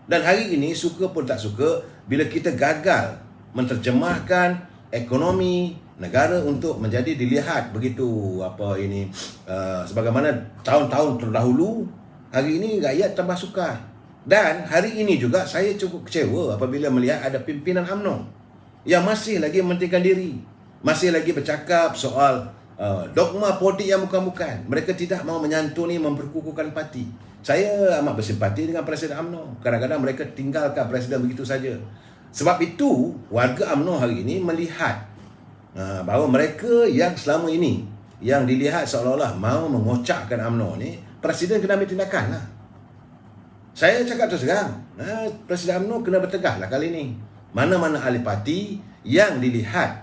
Dan hari ini, suka pun tak suka, bila kita gagal menterjemahkan ekonomi negara untuk menjadi dilihat begitu sebagaimana tahun-tahun terdahulu, hari ini rakyat tambah sukar. Dan hari ini juga saya cukup kecewa apabila melihat ada pimpinan UMNO yang masih lagi mementingkan diri, masih lagi bercakap soal dogma politik yang bukan-bukan. Mereka tidak mahu menyantuni, memperkukuhkan parti. Saya amat bersimpati dengan Presiden UMNO. Kadang-kadang mereka tinggalkan Presiden begitu saja. Sebab itu, warga UMNO hari ini melihat bahawa mereka yang selama ini yang dilihat seolah-olah mahu mengocakkan UMNO ni, Presiden kena ambil tindakan lah. Saya cakap terus terang, Presiden UMNO kena bertegah lah kali ini. Mana-mana ahli parti yang dilihat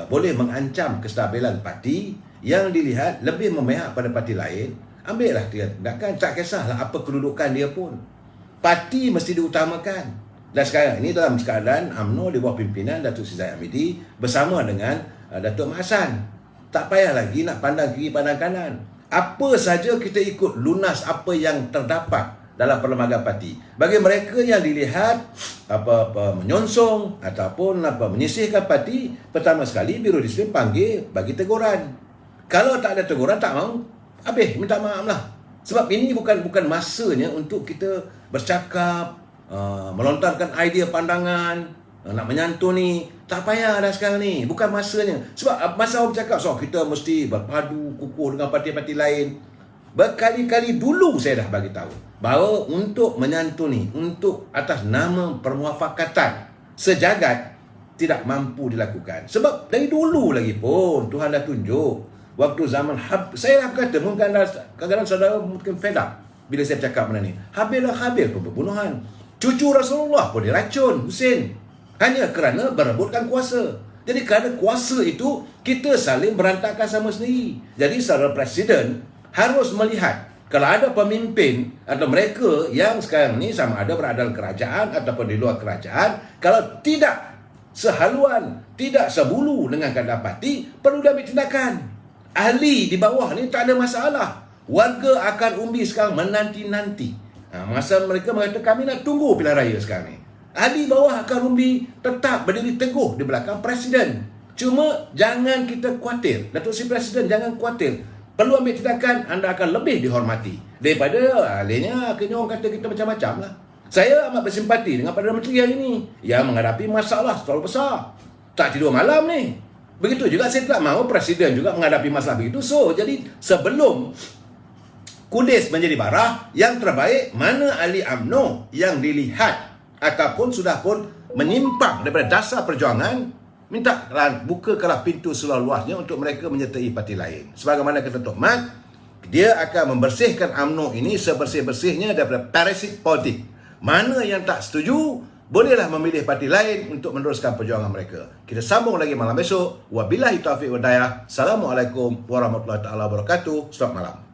boleh mengancam kestabilan parti, yang dilihat lebih memihak pada parti lain, ambillah tindakan. Tak kisahlah apa kedudukan dia pun. Parti mesti diutamakan. Dan sekarang ini dalam keadaan UMNO di bawah pimpinan Datuk Seri Zahid Hamidi bersama dengan Datuk Mak Hassan. tak payah lagi nak pandang kiri pandang kanan. Apa saja kita ikut lunas apa yang terdapat dalam perlembagaan parti. Bagi mereka yang dilihat menyonsong ataupun menyisihkan parti, pertama sekali Biro Disiplin panggil bagi teguran. Kalau tak ada teguran, tak mau, habis minta maaf lah. Sebab ini bukan masanya untuk kita bercakap, melontarkan idea pandangan, nak menyantuni. Tak payah dah sekarang ni, bukan masanya. Sebab masa orang bercakap, so kita mesti berpadu kukuh dengan parti-parti lain. Berkali-kali dulu saya dah bagi tahu bahawa untuk menyantuni, untuk atas nama permuafakatan sejagat, tidak mampu dilakukan. Sebab dari dulu lagi pun Tuhan dah tunjuk. Waktu zaman saya dah berkata, mungkin kadang-kadang saudara mungkin fed up bila saya bercakap benda ni. Habil pun pembunuhan. Cucu Rasulullah pun diracun, Husin. Hanya kerana berebutkan kuasa. Jadi kerana kuasa itu, kita saling berantakan sama sendiri. Jadi saudara Presiden harus melihat, kalau ada pemimpin atau mereka yang sekarang ni sama ada berada dalam kerajaan ataupun di luar kerajaan, kalau tidak sehaluan, tidak sebulu dengan keadaan parti, perlu diambil tindakan. Ahli di bawah ni tak ada masalah. Warga akan undi sekarang menanti-nanti. Masa mereka mengatakan kami nak tunggu pilihan raya sekarang ni. Ahli bawah akan undi tetap berdiri teguh di belakang Presiden. Cuma jangan kita khawatir. Datuk Seri Presiden jangan khawatir. Perlu ambil tindakan, anda akan lebih dihormati. Daripada akhirnya orang kata kita macam-macam lah. Saya amat bersimpati dengan Perdana Menteri hari ini yang menghadapi masalah terlalu besar. Tak tidur malam ni. Begitu juga saya tak mahu Presiden juga menghadapi masalah begitu. So, jadi sebelum Kudis menjadi barah, yang terbaik mana ahli UMNO yang dilihat ataupun sudah pun menyimpang daripada dasar perjuangan, mintalah bukakanlah pintu seluas-luasnya untuk mereka menyertai parti lain. Sebagaimana kata Tok Mat, dia akan membersihkan UMNO ini sebersih-bersihnya daripada parasit politik. Mana yang tak setuju, bolehlah memilih parti lain untuk meneruskan perjuangan mereka. Kita sambung lagi malam besok. Wabillahi taufiq wal hidayah. Assalamualaikum warahmatullahi wabarakatuh. Selamat malam.